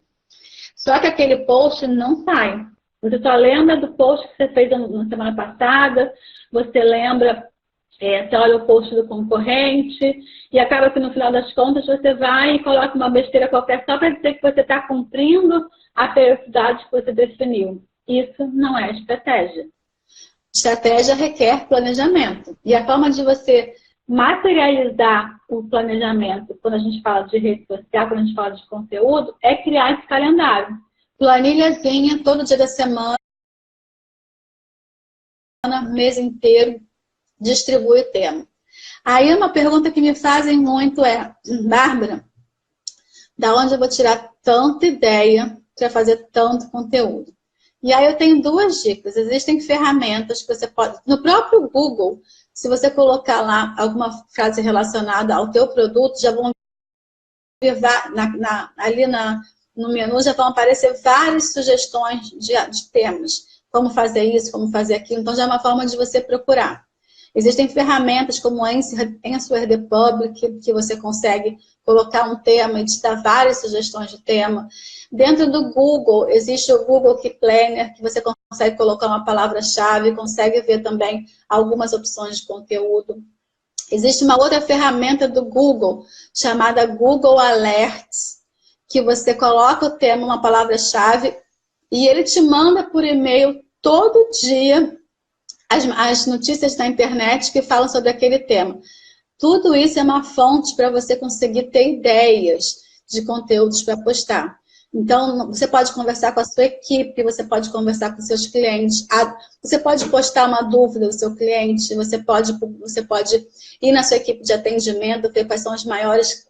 Só que aquele post não sai. Você só lembra do post que você fez na semana passada, você lembra, você olha o post do concorrente, e acaba que no final das contas você vai e coloca uma besteira qualquer só para dizer que você está cumprindo a periodicidade que você definiu. Isso não é estratégia. Estratégia requer planejamento. E a forma de você materializar o planejamento, quando a gente fala de rede social, quando a gente fala de conteúdo, é criar esse calendário. Planilhazinha, todo dia da semana, mês inteiro, distribui o tema. Aí uma pergunta que me fazem muito é, Bárbara, da onde eu vou tirar tanta ideia para fazer tanto conteúdo? E aí eu tenho 2 dicas. Existem ferramentas que você pode... No próprio Google, se você colocar lá alguma frase relacionada ao teu produto, já vão ali no menu já vão aparecer várias sugestões de temas. Como fazer isso, como fazer aquilo. Então já é uma forma de você procurar. Existem ferramentas como Answer the Public, que você consegue colocar um tema e te dar várias sugestões de tema. Dentro do Google, existe o Google Key Planner, que você consegue colocar uma palavra-chave, consegue ver também algumas opções de conteúdo. Existe uma outra ferramenta do Google, chamada Google Alerts, que você coloca o tema, uma palavra-chave, e ele te manda por e-mail todo dia as notícias da internet que falam sobre aquele tema. Tudo isso é uma fonte para você conseguir ter ideias de conteúdos para postar. Então, você pode conversar com a sua equipe, você pode conversar com seus clientes, você pode postar uma dúvida do seu cliente, você pode ir na sua equipe de atendimento, ver quais são as maiores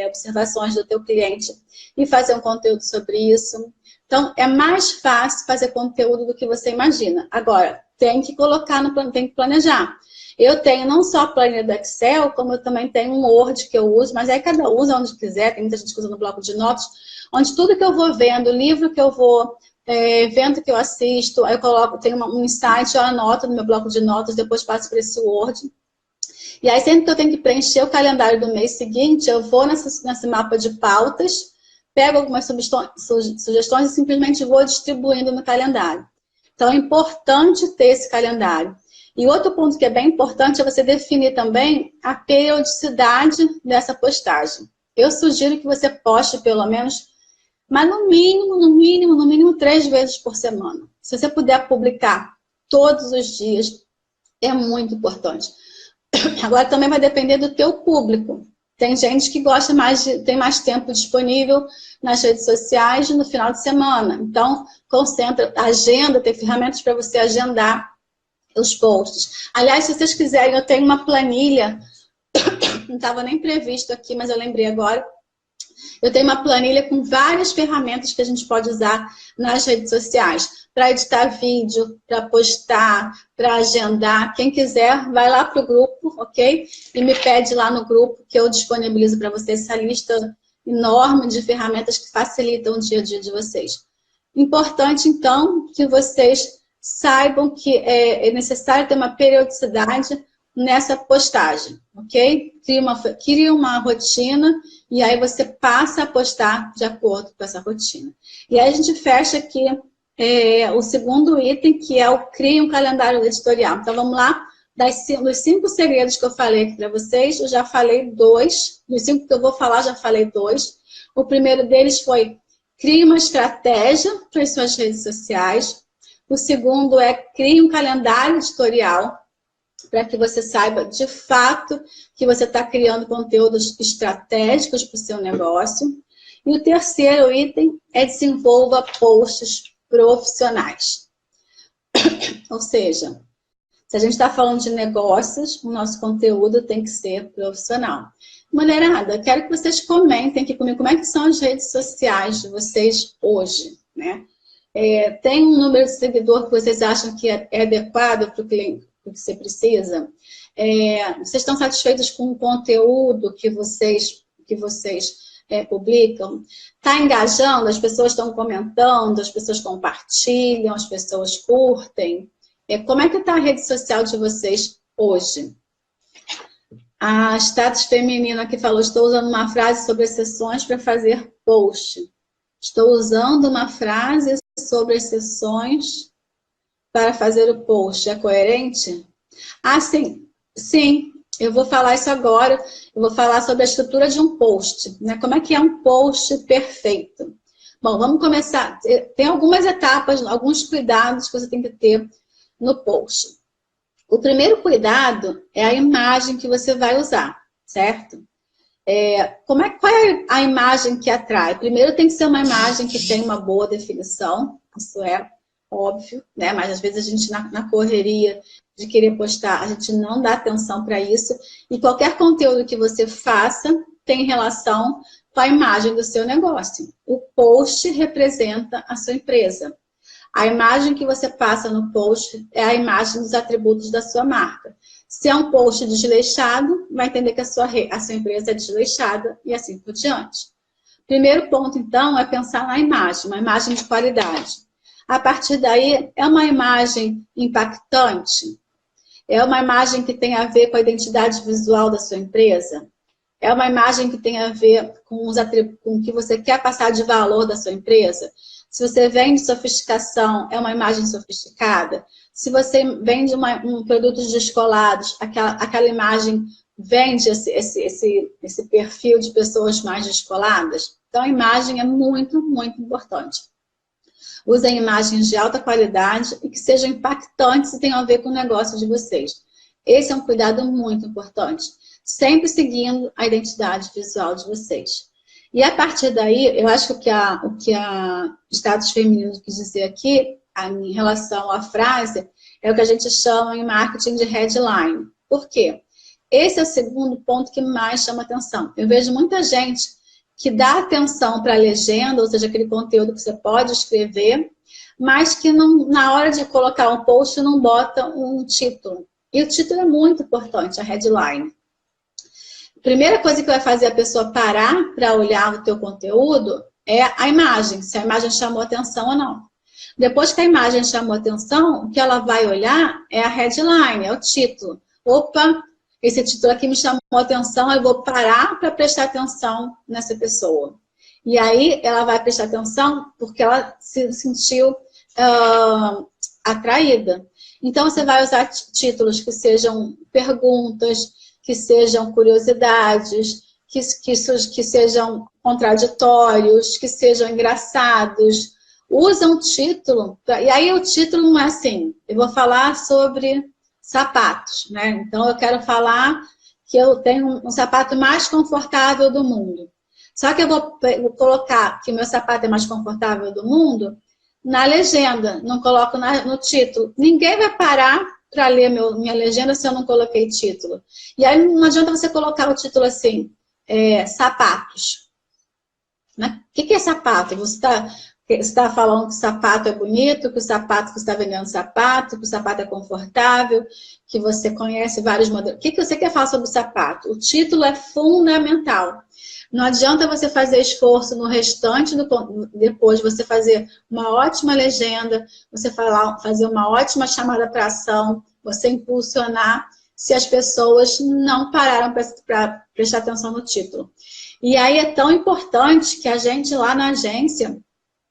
observações do teu cliente e fazer um conteúdo sobre isso. Então, é mais fácil fazer conteúdo do que você imagina. Agora, tem que colocar no plano, tem que planejar. Eu tenho não só a planilha do Excel, como eu também tenho um Word que eu uso, mas aí cada um usa onde quiser, tem muita gente que usa no bloco de notas, onde tudo que eu vou vendo, livro que eu vou evento que eu assisto, aí eu coloco, tenho um insight, eu anoto no meu bloco de notas, depois passo para esse Word. E aí sempre que eu tenho que preencher o calendário do mês seguinte, eu vou nesse mapa de pautas, pego algumas sugestões e simplesmente vou distribuindo no calendário. Então é importante ter esse calendário. E outro ponto que é bem importante é você definir também a periodicidade dessa postagem. Eu sugiro que você poste pelo menos, mas no mínimo 3 vezes por semana. Se você puder publicar todos os dias, é muito importante. Agora também vai depender do teu público. Tem gente que gosta tem mais tempo disponível nas redes sociais no final de semana. Então, agenda, tem ferramentas para você agendar os posts. Aliás, se vocês quiserem, eu tenho uma planilha, não estava nem previsto aqui, mas eu lembrei agora. Eu tenho uma planilha com várias ferramentas que a gente pode usar nas redes sociais, para editar vídeo, para postar, para agendar. Quem quiser, vai lá para o grupo, ok? E me pede lá no grupo que eu disponibilizo para vocês essa lista enorme de ferramentas que facilitam o dia a dia de vocês. Importante, então, que vocês saibam que é necessário ter uma periodicidade nessa postagem, ok? Cria uma rotina e aí você passa a postar de acordo com essa rotina. E aí a gente fecha aqui o segundo item, que é o crie um calendário editorial. Então vamos lá, dos 5 segredos que eu falei aqui para vocês, eu já falei 2. Dos 5 que eu vou falar, já falei 2. O primeiro deles foi crie uma estratégia para as suas redes sociais. O segundo é crie um calendário editorial para que você saiba de fato que você está criando conteúdos estratégicos para o seu negócio. E o terceiro item é desenvolva posts profissionais. Ou seja, se a gente está falando de negócios, o nosso conteúdo tem que ser profissional. Mulherada, quero que vocês comentem aqui comigo como é que são as redes sociais de vocês hoje, né? Tem um número de seguidor que vocês acham que é adequado para o cliente, para o que você precisa? Vocês estão satisfeitos com o conteúdo que vocês publicam? Está engajando? As pessoas estão comentando, as pessoas compartilham, as pessoas curtem? Como é que está a rede social de vocês hoje? A Status Feminino aqui falou, estou usando uma frase sobre exceções para fazer post. Estou usando uma frase sobre exceções para fazer o post. É coerente? Ah, sim. Sim, eu vou falar isso agora. Eu vou falar sobre a estrutura de um post, né? Como é que é um post perfeito? Bom, vamos começar. Tem algumas etapas, alguns cuidados que você tem que ter no post. O primeiro cuidado é a imagem que você vai usar, certo? Qual é a imagem que atrai? Primeiro tem que ser uma imagem que tem uma boa definição, isso é óbvio, né? Mas às vezes a gente na correria de querer postar, a gente não dá atenção para isso. E qualquer conteúdo que você faça tem relação com a imagem do seu negócio. O post representa a sua empresa. A imagem que você passa no post é a imagem dos atributos da sua marca. Se é um post desleixado, vai entender que a sua empresa é desleixada e assim por diante. Primeiro ponto, então, é pensar na imagem, uma imagem de qualidade. A partir daí, é uma imagem impactante? É uma imagem que tem a ver com a identidade visual da sua empresa? É uma imagem que tem a ver com o que você quer passar de valor da sua empresa? Se você vende sofisticação, é uma imagem sofisticada? Se você vende produtos descolados, aquela imagem vende esse perfil de pessoas mais descoladas? Então, a imagem é muito, muito importante. Usem imagens de alta qualidade e que sejam impactantes e tenham a ver com o negócio de vocês. Esse é um cuidado muito importante. Sempre seguindo a identidade visual de vocês. E a partir daí, eu acho que o que a status feminino quis dizer aqui, em relação à frase, é o que a gente chama em marketing de headline. Por quê? Esse é o segundo ponto que mais chama atenção. Eu vejo muita gente que dá atenção para a legenda, ou seja, aquele conteúdo que você pode escrever, mas que não, na hora de colocar um post não bota um título. E o título é muito importante, a headline. Primeira coisa que vai fazer a pessoa parar para olhar o teu conteúdo é a imagem, se a imagem chamou atenção ou não. Depois que a imagem chamou atenção, o que ela vai olhar é a headline, é o título. Opa, esse título aqui me chamou atenção, eu vou parar para prestar atenção nessa pessoa. E aí ela vai prestar atenção porque ela se sentiu atraída. Então você vai usar títulos que sejam perguntas, que sejam curiosidades, que sejam contraditórios, que sejam engraçados. Usa um título, e aí o título não é assim, eu vou falar sobre sapatos, né? Então eu quero falar que eu tenho um sapato mais confortável do mundo. Só que eu vou colocar que o meu sapato é mais confortável do mundo na legenda, não coloco no título. Ninguém vai parar para ler minha legenda se eu não coloquei título. E aí não adianta você colocar o título assim, sapatos. Né? O que é sapato? Você está falando que o sapato é bonito, que o sapato que você está vendendo sapato, que o sapato é confortável, que você conhece vários modelos. O que você quer falar sobre o sapato? O título é fundamental. Não adianta você fazer esforço no restante, depois você fazer uma ótima legenda, você fazer uma ótima chamada para ação, você impulsionar, se as pessoas não pararam para prestar atenção no título. E aí é tão importante que a gente lá na agência,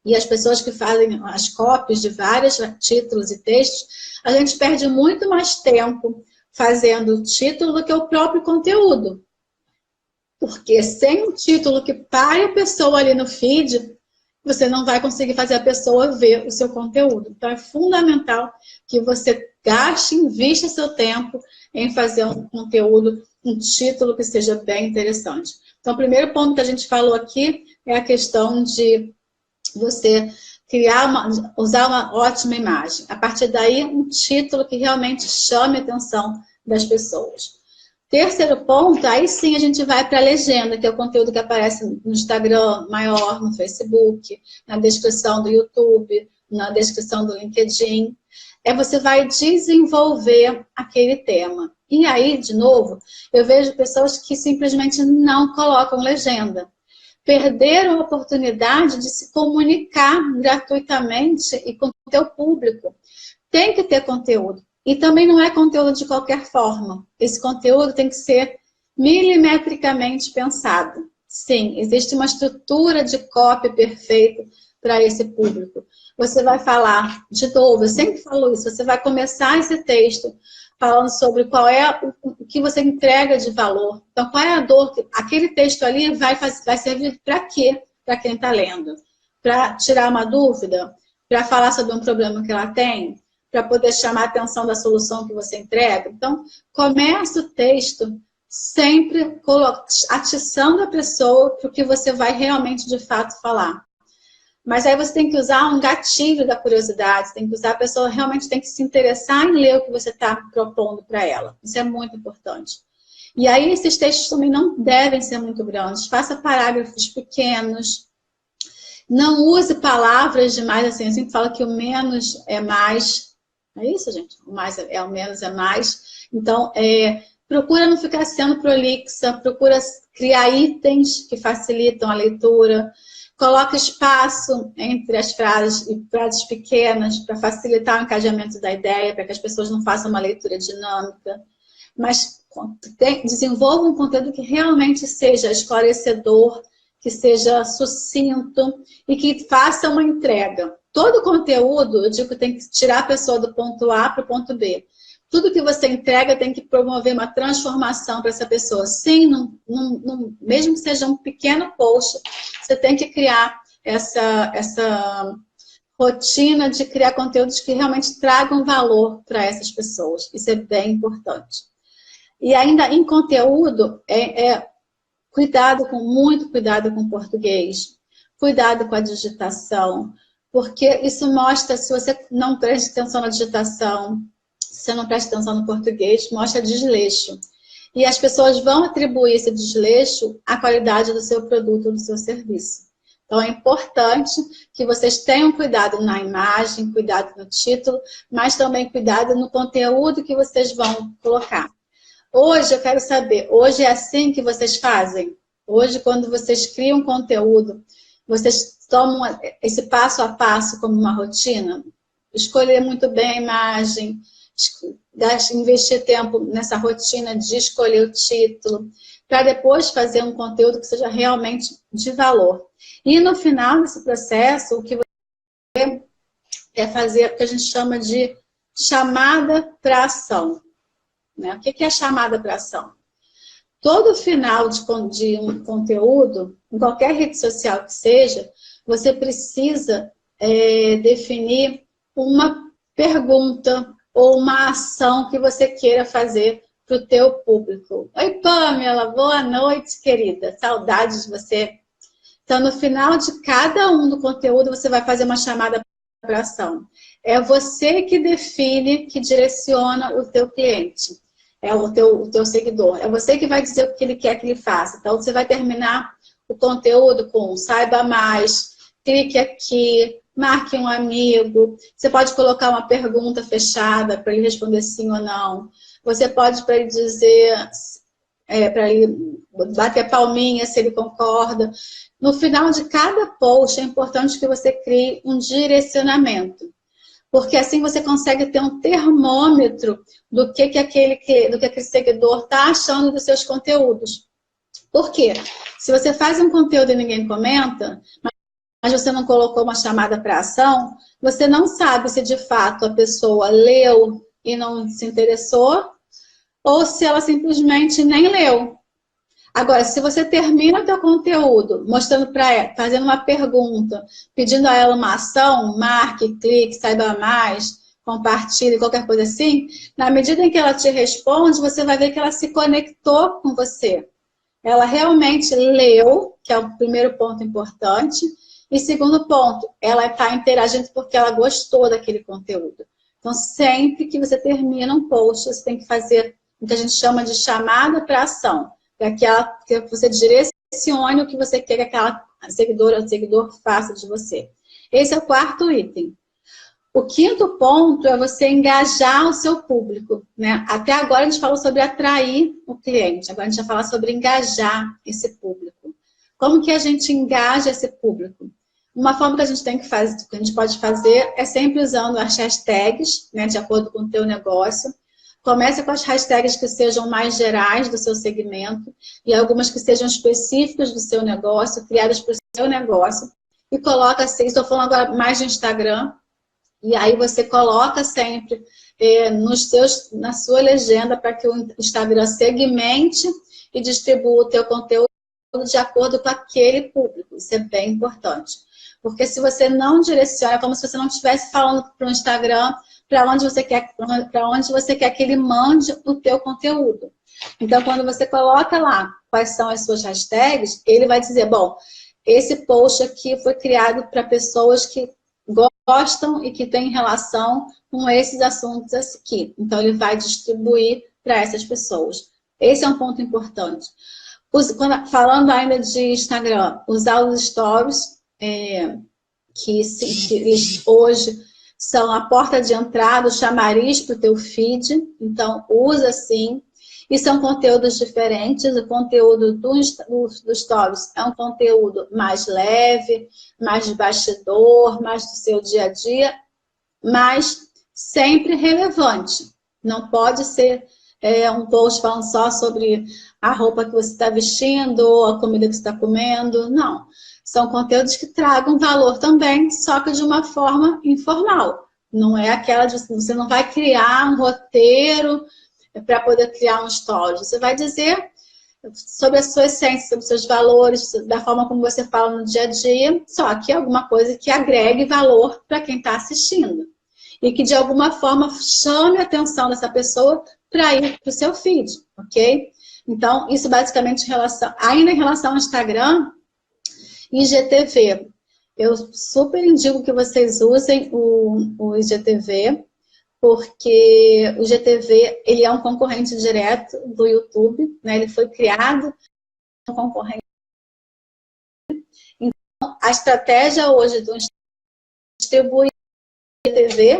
e as pessoas que fazem as copies de vários títulos e textos, a gente perde muito mais tempo fazendo o título do que o próprio conteúdo. Porque sem um título que pare a pessoa ali no feed, você não vai conseguir fazer a pessoa ver o seu conteúdo. Então é fundamental que você gaste, invista seu tempo em fazer um conteúdo, um título que seja bem interessante. Então o primeiro ponto que a gente falou aqui é a questão de você usar uma ótima imagem. A partir daí, um título que realmente chame a atenção das pessoas. Terceiro ponto, aí sim a gente vai para a legenda, que é o conteúdo que aparece no Instagram maior, no Facebook, na descrição do YouTube, na descrição do LinkedIn. Você vai desenvolver aquele tema. E aí, de novo, eu vejo pessoas que simplesmente não colocam legenda. Perderam a oportunidade de se comunicar gratuitamente e com o teu público. Tem que ter conteúdo. E também não é conteúdo de qualquer forma. Esse conteúdo tem que ser milimetricamente pensado. Sim, existe uma estrutura de copy perfeita para esse público. Você vai falar, de novo, eu sempre falo isso, você vai começar esse texto falando sobre qual é o que você entrega de valor. Então, qual é a dor? Aquele texto ali vai servir para quê? Para quem está lendo? Para tirar uma dúvida? Para falar sobre um problema que ela tem? Para poder chamar a atenção da solução que você entrega. Então, comece o texto sempre atiçando a pessoa para o que você vai realmente, de fato, falar. Mas aí você tem que usar um gatilho da curiosidade, tem que usar, a pessoa realmente tem que se interessar em ler o que você está propondo para ela. Isso é muito importante. E aí esses textos também não devem ser muito grandes. Faça parágrafos pequenos. Não use palavras demais, assim, eu sempre falo que o menos é mais. É isso, gente? O mais o menos é mais. Então, procura não ficar sendo prolixa, procura criar itens que facilitam a leitura. Coloca espaço entre as frases e frases pequenas para facilitar o encadeamento da ideia, para que as pessoas não façam uma leitura dinâmica. Mas desenvolva um conteúdo que realmente seja esclarecedor, que seja sucinto e que faça uma entrega. Todo conteúdo, eu digo, tem que tirar a pessoa do ponto A para o ponto B. Tudo que você entrega tem que promover uma transformação para essa pessoa. Sim, mesmo que seja um pequeno post, você tem que criar essa rotina de criar conteúdos que realmente tragam valor para essas pessoas. Isso é bem importante. E ainda em conteúdo, Muito cuidado com o português, cuidado com a digitação, porque isso mostra, se você não presta atenção na digitação, se você não presta atenção no português, mostra desleixo. E as pessoas vão atribuir esse desleixo à qualidade do seu produto ou do seu serviço. Então é importante que vocês tenham cuidado na imagem, cuidado no título, mas também cuidado no conteúdo que vocês vão colocar. Hoje eu quero saber, hoje é assim que vocês fazem? Hoje, quando vocês criam conteúdo, vocês tomam esse passo a passo como uma rotina? Escolher muito bem a imagem, investir tempo nessa rotina de escolher o título, para depois fazer um conteúdo que seja realmente de valor. E no final desse processo, o que você é fazer o que a gente chama de chamada para ação. Né? O que é chamada para ação? Todo final de um conteúdo, em qualquer rede social que seja, você precisa definir uma pergunta ou uma ação que você queira fazer para o teu público. Oi, Pamela, boa noite, querida. Saudades de você. Então, no final de cada um do conteúdo, você vai fazer uma chamada para ação. É você que define, que direciona o teu cliente. É o teu seguidor. É você que vai dizer o que ele quer que ele faça. Então, você vai terminar o conteúdo com saiba mais, clique aqui, marque um amigo. Você pode colocar uma pergunta fechada para ele responder sim ou não. Você pode para ele dizer, para ele bater palminha se ele concorda. No final de cada post é importante que você crie um direcionamento. Porque assim você consegue ter um termômetro do que aquele seguidor está achando dos seus conteúdos. Por quê? Se você faz um conteúdo e ninguém comenta, mas você não colocou uma chamada para ação, você não sabe se de fato a pessoa leu e não se interessou, ou se ela simplesmente nem leu. Agora, se você termina o teu conteúdo mostrando para ela, fazendo uma pergunta, pedindo a ela uma ação, marque, clique, saiba mais, compartilhe, qualquer coisa assim, na medida em que ela te responde, você vai ver que ela se conectou com você. Ela realmente leu, que é o primeiro ponto importante, e segundo ponto, ela está interagindo porque ela gostou daquele conteúdo. Então, sempre que você termina um post, você tem que fazer o que a gente chama de chamada para ação. Que você direcione o que você quer que aquela seguidora ou seguidor faça de você. Esse é o quarto item. O quinto ponto é você engajar o seu público. Né? Até agora a gente falou sobre atrair o cliente. Agora a gente vai falar sobre engajar esse público. Como que a gente engaja esse público? Uma forma que a gente tem que fazer, que a gente pode fazer é sempre usando as hashtags, né, de acordo com o teu negócio. Comece com as hashtags que sejam mais gerais do seu segmento e algumas que sejam específicas do seu negócio, criadas para o seu negócio. E coloca assim, estou falando agora mais de Instagram, e aí você coloca sempre na sua legenda para que o Instagram segmente e distribua o teu conteúdo de acordo com aquele público. Isso é bem importante. Porque se você não direciona, é como se você não estivesse falando para o Instagram para onde você quer que ele mande o teu conteúdo. Então, quando você coloca lá quais são as suas hashtags, ele vai dizer, bom, esse post aqui foi criado para pessoas que gostam e que têm relação com esses assuntos aqui. Então, ele vai distribuir para essas pessoas. Esse é um ponto importante. Falando ainda de Instagram, usar os stories, que hoje são a porta de entrada, o chamariz para o teu feed. Então, usa sim. E são conteúdos diferentes. O conteúdo do Stories é um conteúdo mais leve, mais de bastidor, mais do seu dia a dia, mas sempre relevante. Não pode ser um post falando só sobre a roupa que você está vestindo ou a comida que você está comendo. Não. São conteúdos que tragam valor também, só que de uma forma informal. Não é aquela de... Você não vai criar um roteiro para poder criar um story. Você vai dizer sobre a sua essência, sobre os seus valores, da forma como você fala no dia a dia, só que alguma coisa que agregue valor para quem está assistindo. E que de alguma forma chame a atenção dessa pessoa para ir para o seu feed, ok? Então, isso basicamente ainda em relação ao Instagram e IGTV. Eu super indico que vocês usem o IGTV, porque o IGTV ele é um concorrente direto do YouTube, né? Ele foi criado como concorrente. Então, a estratégia hoje do distribuir o IGTV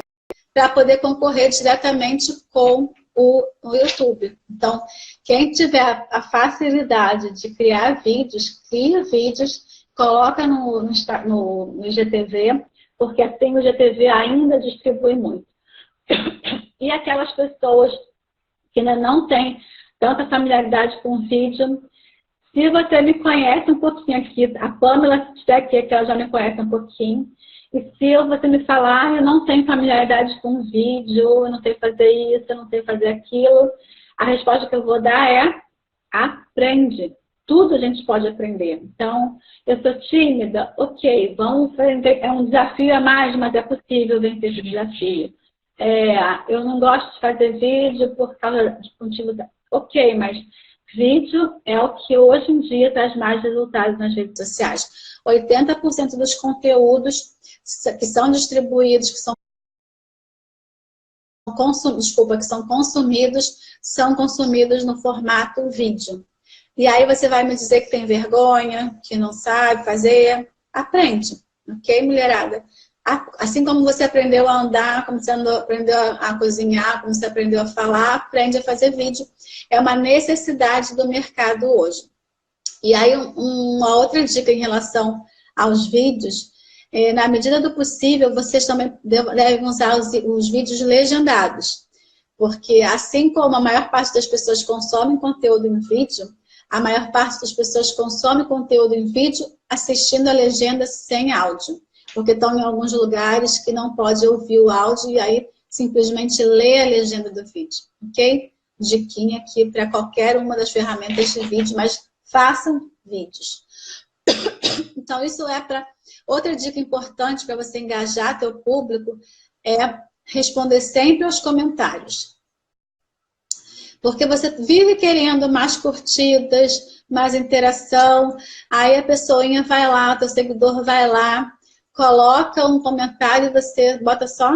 para poder concorrer diretamente com o YouTube. Então, quem tiver a facilidade de criar vídeos, cria vídeos, coloca no IGTV, porque assim o IGTV ainda distribui muito. E aquelas pessoas que ainda não têm tanta familiaridade com o vídeo, se você me conhece um pouquinho aqui, a Pamela, se estiver aqui, que ela já me conhece um pouquinho, e se você me falar, eu não tenho familiaridade com o vídeo, eu não sei fazer isso, eu não sei fazer aquilo, a resposta que eu vou dar é: aprende. Tudo a gente pode aprender. Então, eu sou tímida? Ok, vamos aprender. É um desafio a mais, mas é possível vencer esse desafio. Eu não gosto de fazer vídeo por causa de motivos... Ok, mas vídeo é o que hoje em dia traz mais resultados nas redes sociais. 80% dos conteúdos que são distribuídos, que são consumidos, são consumidos no formato vídeo. E aí você vai me dizer que tem vergonha, que não sabe fazer. Aprende, ok, mulherada? Assim como você aprendeu a andar, como você aprendeu a cozinhar, como você aprendeu a falar, aprende a fazer vídeo. É uma necessidade do mercado hoje. E aí, uma outra dica em relação aos vídeos, na medida do possível, vocês também devem usar os vídeos legendados. Porque assim como a maior parte das pessoas consomem conteúdo em vídeo, a maior parte das pessoas consome conteúdo em vídeo assistindo a legenda sem áudio. Porque estão em alguns lugares que não pode ouvir o áudio e aí simplesmente lê a legenda do vídeo, ok? Diquinha aqui para qualquer uma das ferramentas de vídeo, mas façam vídeos. Então, isso é para... Outra dica importante para você engajar teu público é responder sempre aos comentários. Porque você vive querendo mais curtidas, mais interação, aí a pessoinha vai lá, teu seguidor vai lá, coloca um comentário e você bota só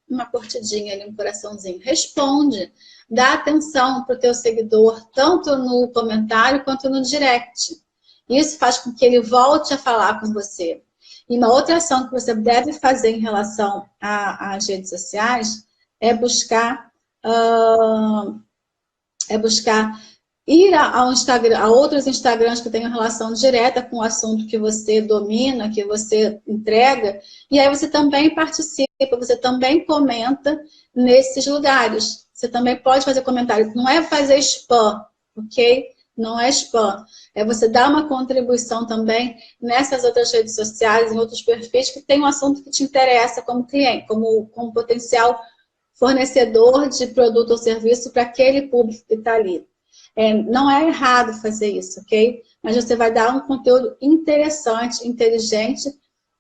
uma curtidinha ali, um coraçãozinho. Responde, dá atenção para o teu seguidor, tanto no comentário quanto no direct. Isso faz com que ele volte a falar com você. E uma outra ação que você deve fazer em relação às redes sociais é buscar ir ao Instagram, a outros Instagrams que tenham relação direta com o assunto que você domina, que você entrega, e aí você também participa, você também comenta nesses lugares. Você também pode fazer comentário. Não é fazer spam, ok? Não é spam. É você dar uma contribuição também nessas outras redes sociais, em outros perfis que tem um assunto que te interessa como cliente, como potencial fornecedor de produto ou serviço para aquele público que está ali. Não é errado fazer isso, ok? Mas você vai dar um conteúdo interessante, inteligente,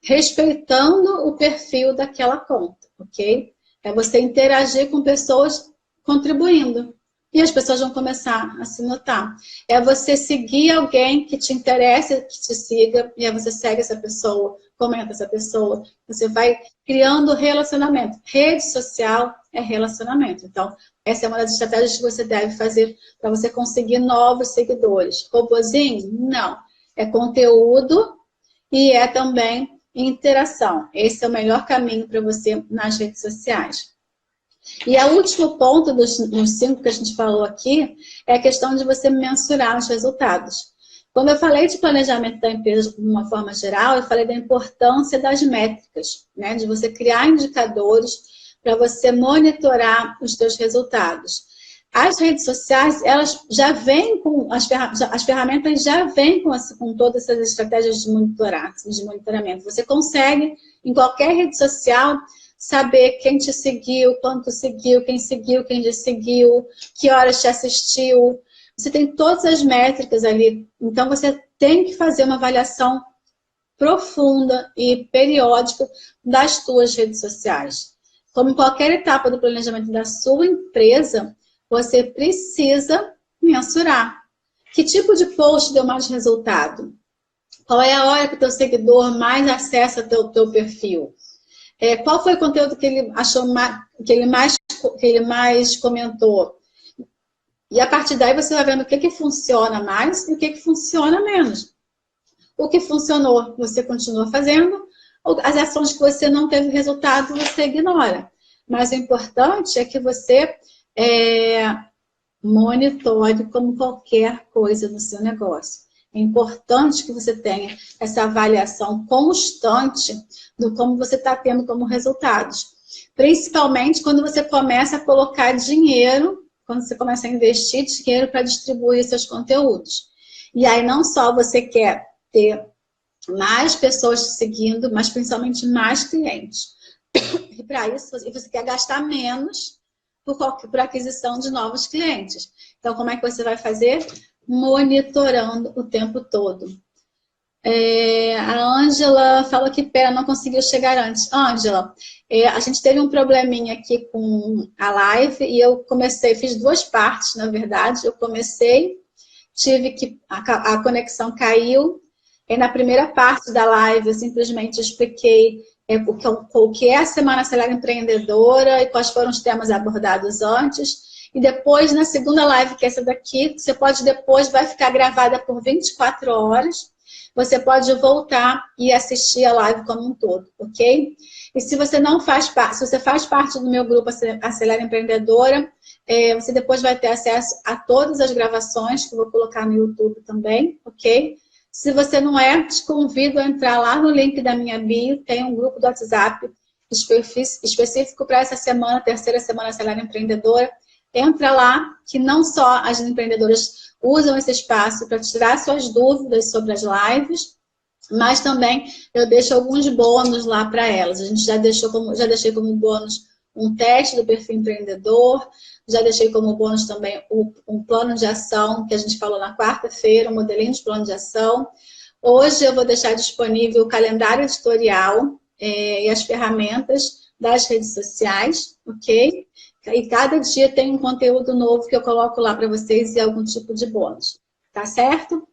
respeitando o perfil daquela conta, ok? É você interagir com pessoas contribuindo. E as pessoas vão começar a se notar. É você seguir alguém que te interessa, que te siga, e aí você segue essa pessoa, comenta essa pessoa. Você vai criando relacionamento. Rede social é relacionamento. Então, essa é uma das estratégias que você deve fazer para você conseguir novos seguidores. Robozinho? Não. É conteúdo e é também interação. Esse é o melhor caminho para você nas redes sociais. E o último ponto dos 5 que a gente falou aqui é a questão de você mensurar os resultados. Quando eu falei de planejamento da empresa de uma forma geral, eu falei da importância das métricas, né? De você criar indicadores para você monitorar os seus resultados. As redes sociais, elas já vêm com, as ferramentas já vêm com todas essas estratégias de monitoramento. Você consegue, em qualquer rede social, saber quem te seguiu, quanto seguiu, quem desseguiu, que horas te assistiu. Você tem todas as métricas ali. Então, você tem que fazer uma avaliação profunda e periódica das suas redes sociais. Como em qualquer etapa do planejamento da sua empresa, você precisa mensurar. Que tipo de post deu mais resultado? Qual é a hora que o teu seguidor mais acessa teu perfil? Qual foi o conteúdo que ele achou que ele mais comentou? E a partir daí você vai vendo o que funciona mais e o que funciona menos. O que funcionou, você continua fazendo. As ações que você não teve resultado, você ignora. Mas o importante é que você monitore como qualquer coisa no seu negócio. É importante que você tenha essa avaliação constante do como você está tendo como resultados. Principalmente quando você começa a colocar dinheiro, quando você começa a investir dinheiro para distribuir seus conteúdos. E aí não só você quer ter mais pessoas te seguindo, mas principalmente mais clientes. E para isso, você quer gastar menos por aquisição de novos clientes. Então, como é que você vai fazer? Monitorando o tempo todo. A Ângela falou que pera, não conseguiu chegar antes. Ângela, a gente teve um probleminha aqui com a live e eu fiz 2 partes, na verdade. Eu comecei, a conexão caiu, na primeira parte da live eu simplesmente expliquei o que é a Semana Acelera Empreendedora e quais foram os temas abordados antes. E depois, na segunda live, que é essa daqui, você pode depois, vai ficar gravada por 24 horas. Você pode voltar e assistir a live como um todo, ok? E se você não faz parte, se você faz parte do meu grupo Acelera Empreendedora, você depois vai ter acesso a todas as gravações que eu vou colocar no YouTube também, ok? Se você não te convido a entrar lá no link da minha bio, tem um grupo do WhatsApp específico para essa semana, terceira semana Acelera Empreendedora. Entra lá, que não só as empreendedoras usam esse espaço para tirar suas dúvidas sobre as lives, mas também eu deixo alguns bônus lá para elas. A gente já deixei como bônus um teste do perfil empreendedor, já deixei como bônus também um plano de ação, que a gente falou na quarta-feira, um modelinho de plano de ação. Hoje eu vou deixar disponível o calendário editorial e as ferramentas das redes sociais, ok? E cada dia tem um conteúdo novo que eu coloco lá para vocês e algum tipo de bônus, tá certo?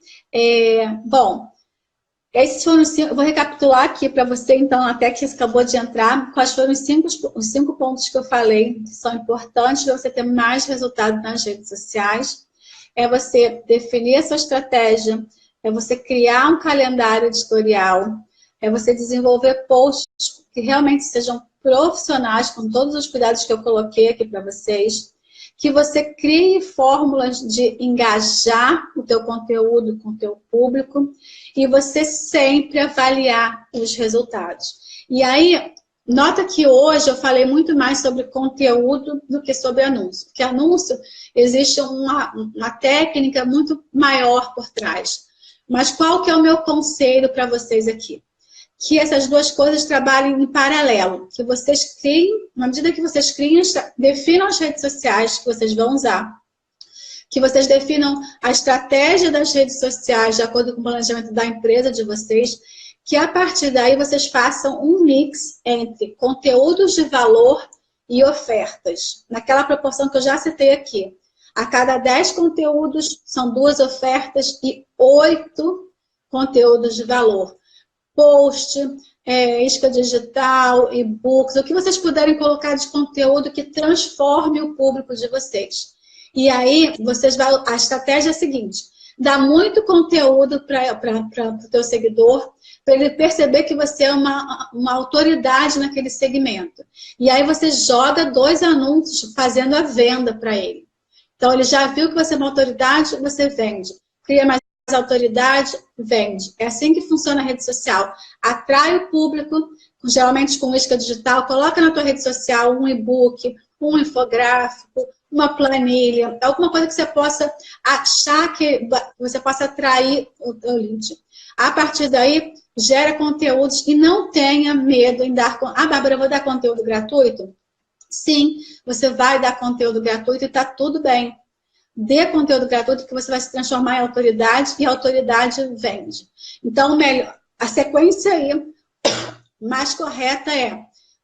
Bom, esses foram eu vou recapitular aqui para você, então, até que você acabou de entrar, quais foram os 5 pontos que eu falei, que são importantes para você ter mais resultado nas redes sociais. É você definir a sua estratégia, é você criar um calendário editorial, é você desenvolver posts que realmente sejam profissionais, com todos os cuidados que eu coloquei aqui para vocês, que você crie fórmulas de engajar o teu conteúdo com o teu público e você sempre avaliar os resultados. E aí, nota que hoje eu falei muito mais sobre conteúdo do que sobre anúncio, porque anúncio existe uma técnica muito maior por trás. Mas qual que é o meu conselho para vocês aqui? Que essas 2 coisas trabalhem em paralelo, que vocês criem, na medida que vocês criem, definam as redes sociais que vocês vão usar, que vocês definam a estratégia das redes sociais de acordo com o planejamento da empresa de vocês, que a partir daí vocês façam um mix entre conteúdos de valor e ofertas, naquela proporção que eu já citei aqui. A cada 10 conteúdos são 2 ofertas e 8 conteúdos de valor. Post, isca digital, e-books, o que vocês puderem colocar de conteúdo que transforme o público de vocês. E aí, a estratégia é a seguinte, dá muito conteúdo para o teu seguidor, para ele perceber que você é uma autoridade naquele segmento. E aí você joga 2 anúncios fazendo a venda para ele. Então, ele já viu que você é uma autoridade, você vende. Cria mais autoridade, vende. É assim que funciona a rede social. Atrai o público, geralmente com isca digital, coloca na tua rede social um e-book, um infográfico, uma planilha, alguma coisa que você possa achar que você possa atrair o lead. A partir daí, gera conteúdos e não tenha medo em dar... Bárbara, eu vou dar conteúdo gratuito? Sim, você vai dar conteúdo gratuito e está tudo bem. Dê conteúdo gratuito que você vai se transformar em autoridade e a autoridade vende. Então, a sequência aí mais correta é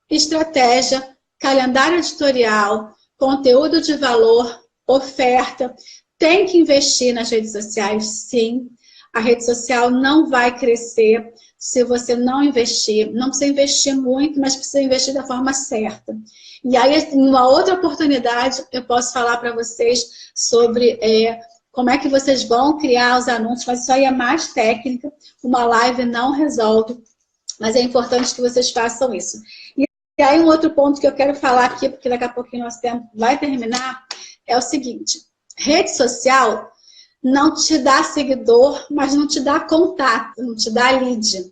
estratégia, calendário editorial, conteúdo de valor, oferta, tem que investir nas redes sociais, sim. A rede social não vai crescer se você não investir. Não precisa investir muito, mas precisa investir da forma certa. E aí, em uma outra oportunidade, eu posso falar para vocês sobre como é que vocês vão criar os anúncios, mas isso aí é mais técnica. Uma live não resolve, mas é importante que vocês façam isso. E aí, um outro ponto que eu quero falar aqui, porque daqui a pouquinho nosso tempo vai terminar, é o seguinte: rede social não te dá seguidor, mas não te dá contato, não te dá lead. O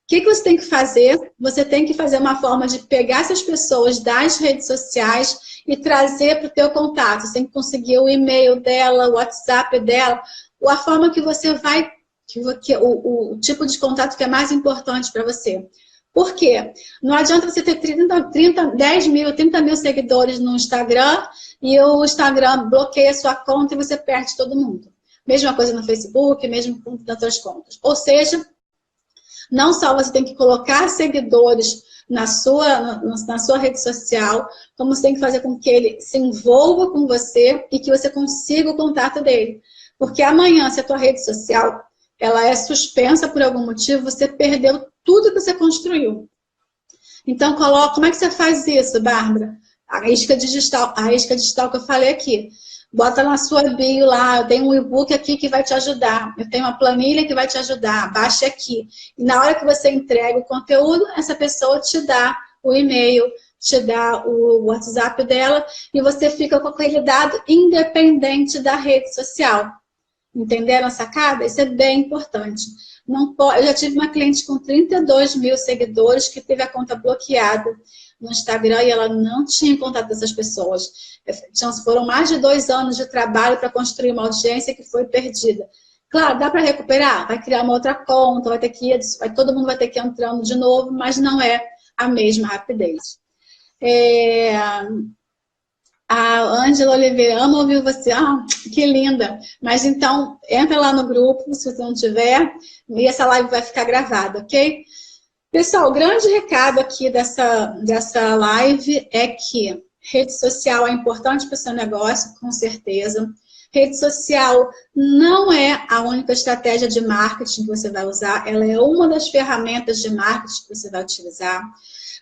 que você tem que fazer? Você tem que fazer uma forma de pegar essas pessoas das redes sociais e trazer para o teu contato. Você tem que conseguir o e-mail dela, o WhatsApp dela, a forma que você vai, o tipo de contato que é mais importante para você. Por quê? Não adianta você ter 10 mil, 30 mil seguidores no Instagram e o Instagram bloqueia a sua conta e você perde todo mundo. Mesma coisa no Facebook, mesmo com nas outras contas. Ou seja, não só você tem que colocar seguidores na sua rede social, como você tem que fazer com que ele se envolva com você e que você consiga o contato dele. Porque amanhã, se a tua rede social ela é suspensa por algum motivo, você perdeu tudo que você construiu. Então, como é que você faz isso, Bárbara? A isca digital que eu falei aqui. Bota na sua bio lá, eu tenho um e-book aqui que vai te ajudar, eu tenho uma planilha que vai te ajudar, baixe aqui. E na hora que você entrega o conteúdo, essa pessoa te dá o e-mail, te dá o WhatsApp dela e você fica com aquele dado independente da rede social. Entenderam a sacada? Isso é bem importante. Não pode, eu já tive uma cliente com 32 mil seguidores que teve a conta bloqueada no Instagram e ela não tinha contato dessas pessoas. Foram mais de 2 anos de trabalho para construir uma audiência que foi perdida. Claro, dá para recuperar, vai criar uma outra conta, todo mundo vai ter que ir entrando de novo, mas não é a mesma rapidez. A Ângela Oliveira, amo ouvir você. Ah, que linda. Mas então, entra lá no grupo, se você não tiver, e essa live vai ficar gravada, ok? Pessoal, o grande recado aqui dessa live é que rede social é importante para o seu negócio, com certeza. Rede social não é a única estratégia de marketing que você vai usar, ela é uma das ferramentas de marketing que você vai utilizar.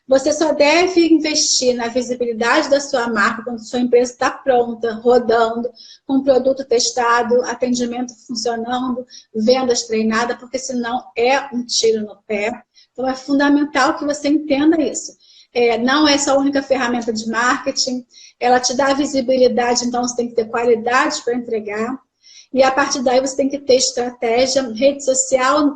Você só deve investir na visibilidade da sua marca quando sua empresa está pronta, rodando, com produto testado, atendimento funcionando, vendas treinadas, porque senão é um tiro no pé. Então, é fundamental que você entenda isso. Não é só a única ferramenta de marketing, ela te dá visibilidade, então você tem que ter qualidade para entregar. E a partir daí você tem que ter estratégia. Rede social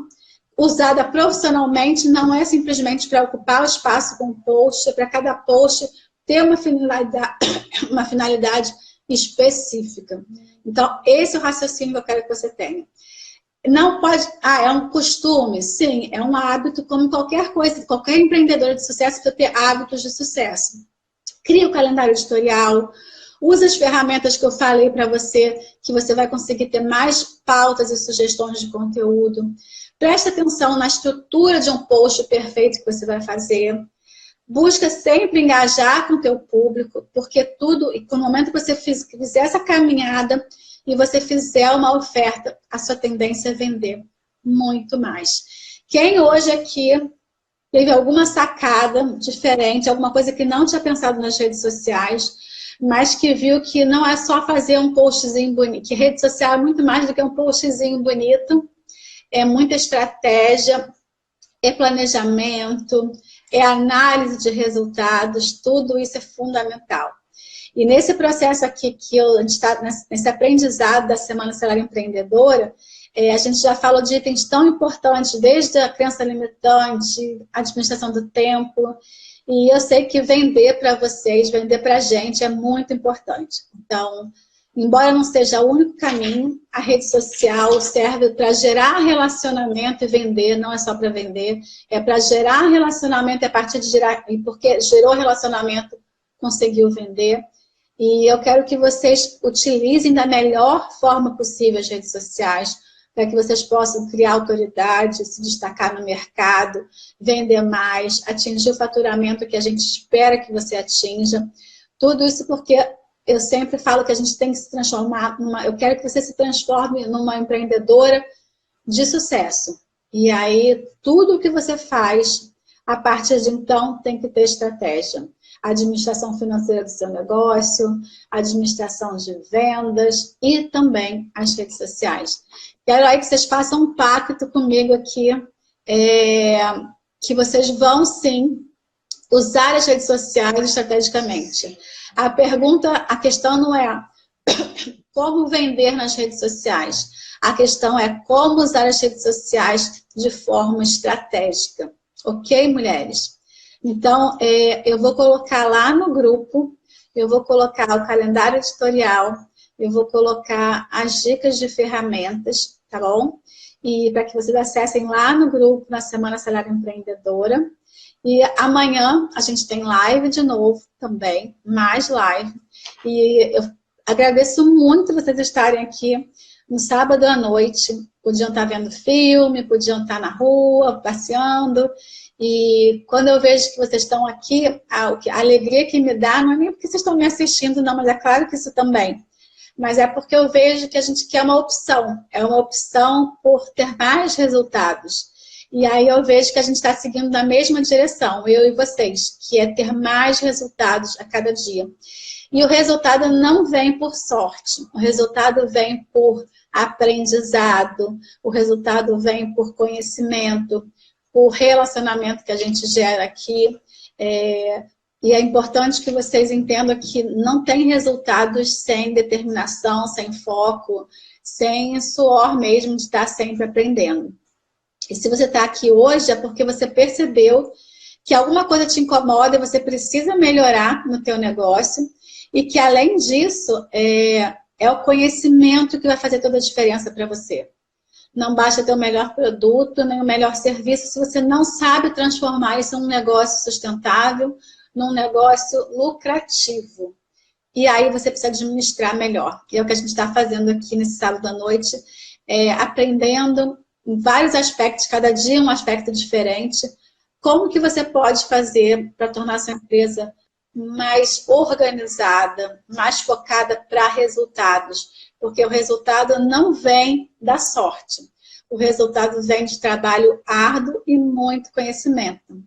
usada profissionalmente não é simplesmente para ocupar o espaço com post, é para cada post ter uma finalidade específica. Então, esse é o raciocínio que eu quero que você tenha. Não pode... é um costume? Sim, é um hábito como qualquer coisa. Qualquer empreendedor de sucesso precisa ter hábitos de sucesso. Cria o calendário editorial, usa as ferramentas que eu falei para você, que você vai conseguir ter mais pautas e sugestões de conteúdo. Preste atenção na estrutura de um post perfeito que você vai fazer. Busca sempre engajar com o teu público, porque no momento que você fizer essa caminhada e você fizer uma oferta, a sua tendência é vender muito mais. Quem hoje aqui teve alguma sacada diferente, alguma coisa que não tinha pensado nas redes sociais, mas que viu que não é só fazer um postzinho bonito, que rede social é muito mais do que um postzinho bonito, é muita estratégia, é planejamento, é análise de resultados, tudo isso é fundamental. E nesse processo aqui que a gente está, nesse aprendizado da Semana Salário Empreendedora, a gente já falou de itens tão importantes, desde a crença limitante, a administração do tempo, e eu sei que vender para vocês, vender para a gente é muito importante. Então, embora não seja o único caminho, a rede social serve para gerar relacionamento e vender, não é só para vender, é para gerar relacionamento, a partir de gerar, porque gerou relacionamento, conseguiu vender. E eu quero que vocês utilizem da melhor forma possível as redes sociais, para que vocês possam criar autoridade, se destacar no mercado, vender mais, atingir o faturamento que a gente espera que você atinja. Tudo isso porque eu sempre falo que a gente tem que se transformar eu quero que você se transforme numa empreendedora de sucesso. E aí, tudo que você faz, a partir de então, tem que ter estratégia. Administração financeira do seu negócio, administração de vendas e também as redes sociais. Quero aí que vocês façam um pacto comigo aqui, que vocês vão, sim, usar as redes sociais estrategicamente. A questão não é como vender nas redes sociais. A questão é como usar as redes sociais de forma estratégica. Ok, mulheres? Então, eu vou colocar lá no grupo, eu vou colocar o calendário editorial, eu vou colocar as dicas de ferramentas, tá bom? E para que vocês acessem lá no grupo, na Semana Salário Empreendedora. E amanhã a gente tem live de novo também, mais live. E eu agradeço muito vocês estarem aqui no sábado à noite. Podiam estar vendo filme, podiam estar na rua, passeando. E quando eu vejo que vocês estão aqui, a alegria que me dá não é nem porque vocês estão me assistindo, não, mas é claro que isso também. Mas é porque eu vejo que a gente quer uma opção. É uma opção por ter mais resultados. E aí eu vejo que a gente está seguindo na mesma direção, eu e vocês, que é ter mais resultados a cada dia. E o resultado não vem por sorte, o resultado vem por aprendizado, o resultado vem por conhecimento, por relacionamento que a gente gera aqui. E é importante que vocês entendam que não tem resultados sem determinação, sem foco, sem suor mesmo de estar sempre aprendendo. E se você está aqui hoje é porque você percebeu que alguma coisa te incomoda e você precisa melhorar no teu negócio e que, além disso, é o conhecimento que vai fazer toda a diferença para você. Não basta ter o melhor produto, nem o melhor serviço se você não sabe transformar isso num negócio sustentável, num negócio lucrativo. E aí você precisa administrar melhor. E é o que a gente está fazendo aqui nesse sábado à noite, aprendendo em vários aspectos, cada dia um aspecto diferente, como que você pode fazer para tornar a sua empresa mais organizada, mais focada para resultados, porque o resultado não vem da sorte, o resultado vem de trabalho árduo e muito conhecimento.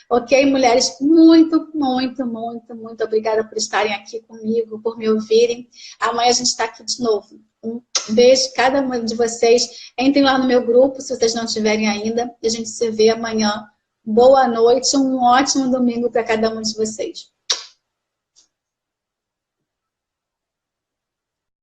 Ok, mulheres, muito, muito, muito, muito obrigada por estarem aqui comigo, por me ouvirem. Amanhã a gente está aqui de novo. Um beijo cada uma de vocês. Entrem lá no meu grupo, se vocês não tiverem ainda, e a gente se vê amanhã. Boa noite, um ótimo domingo para cada um de vocês.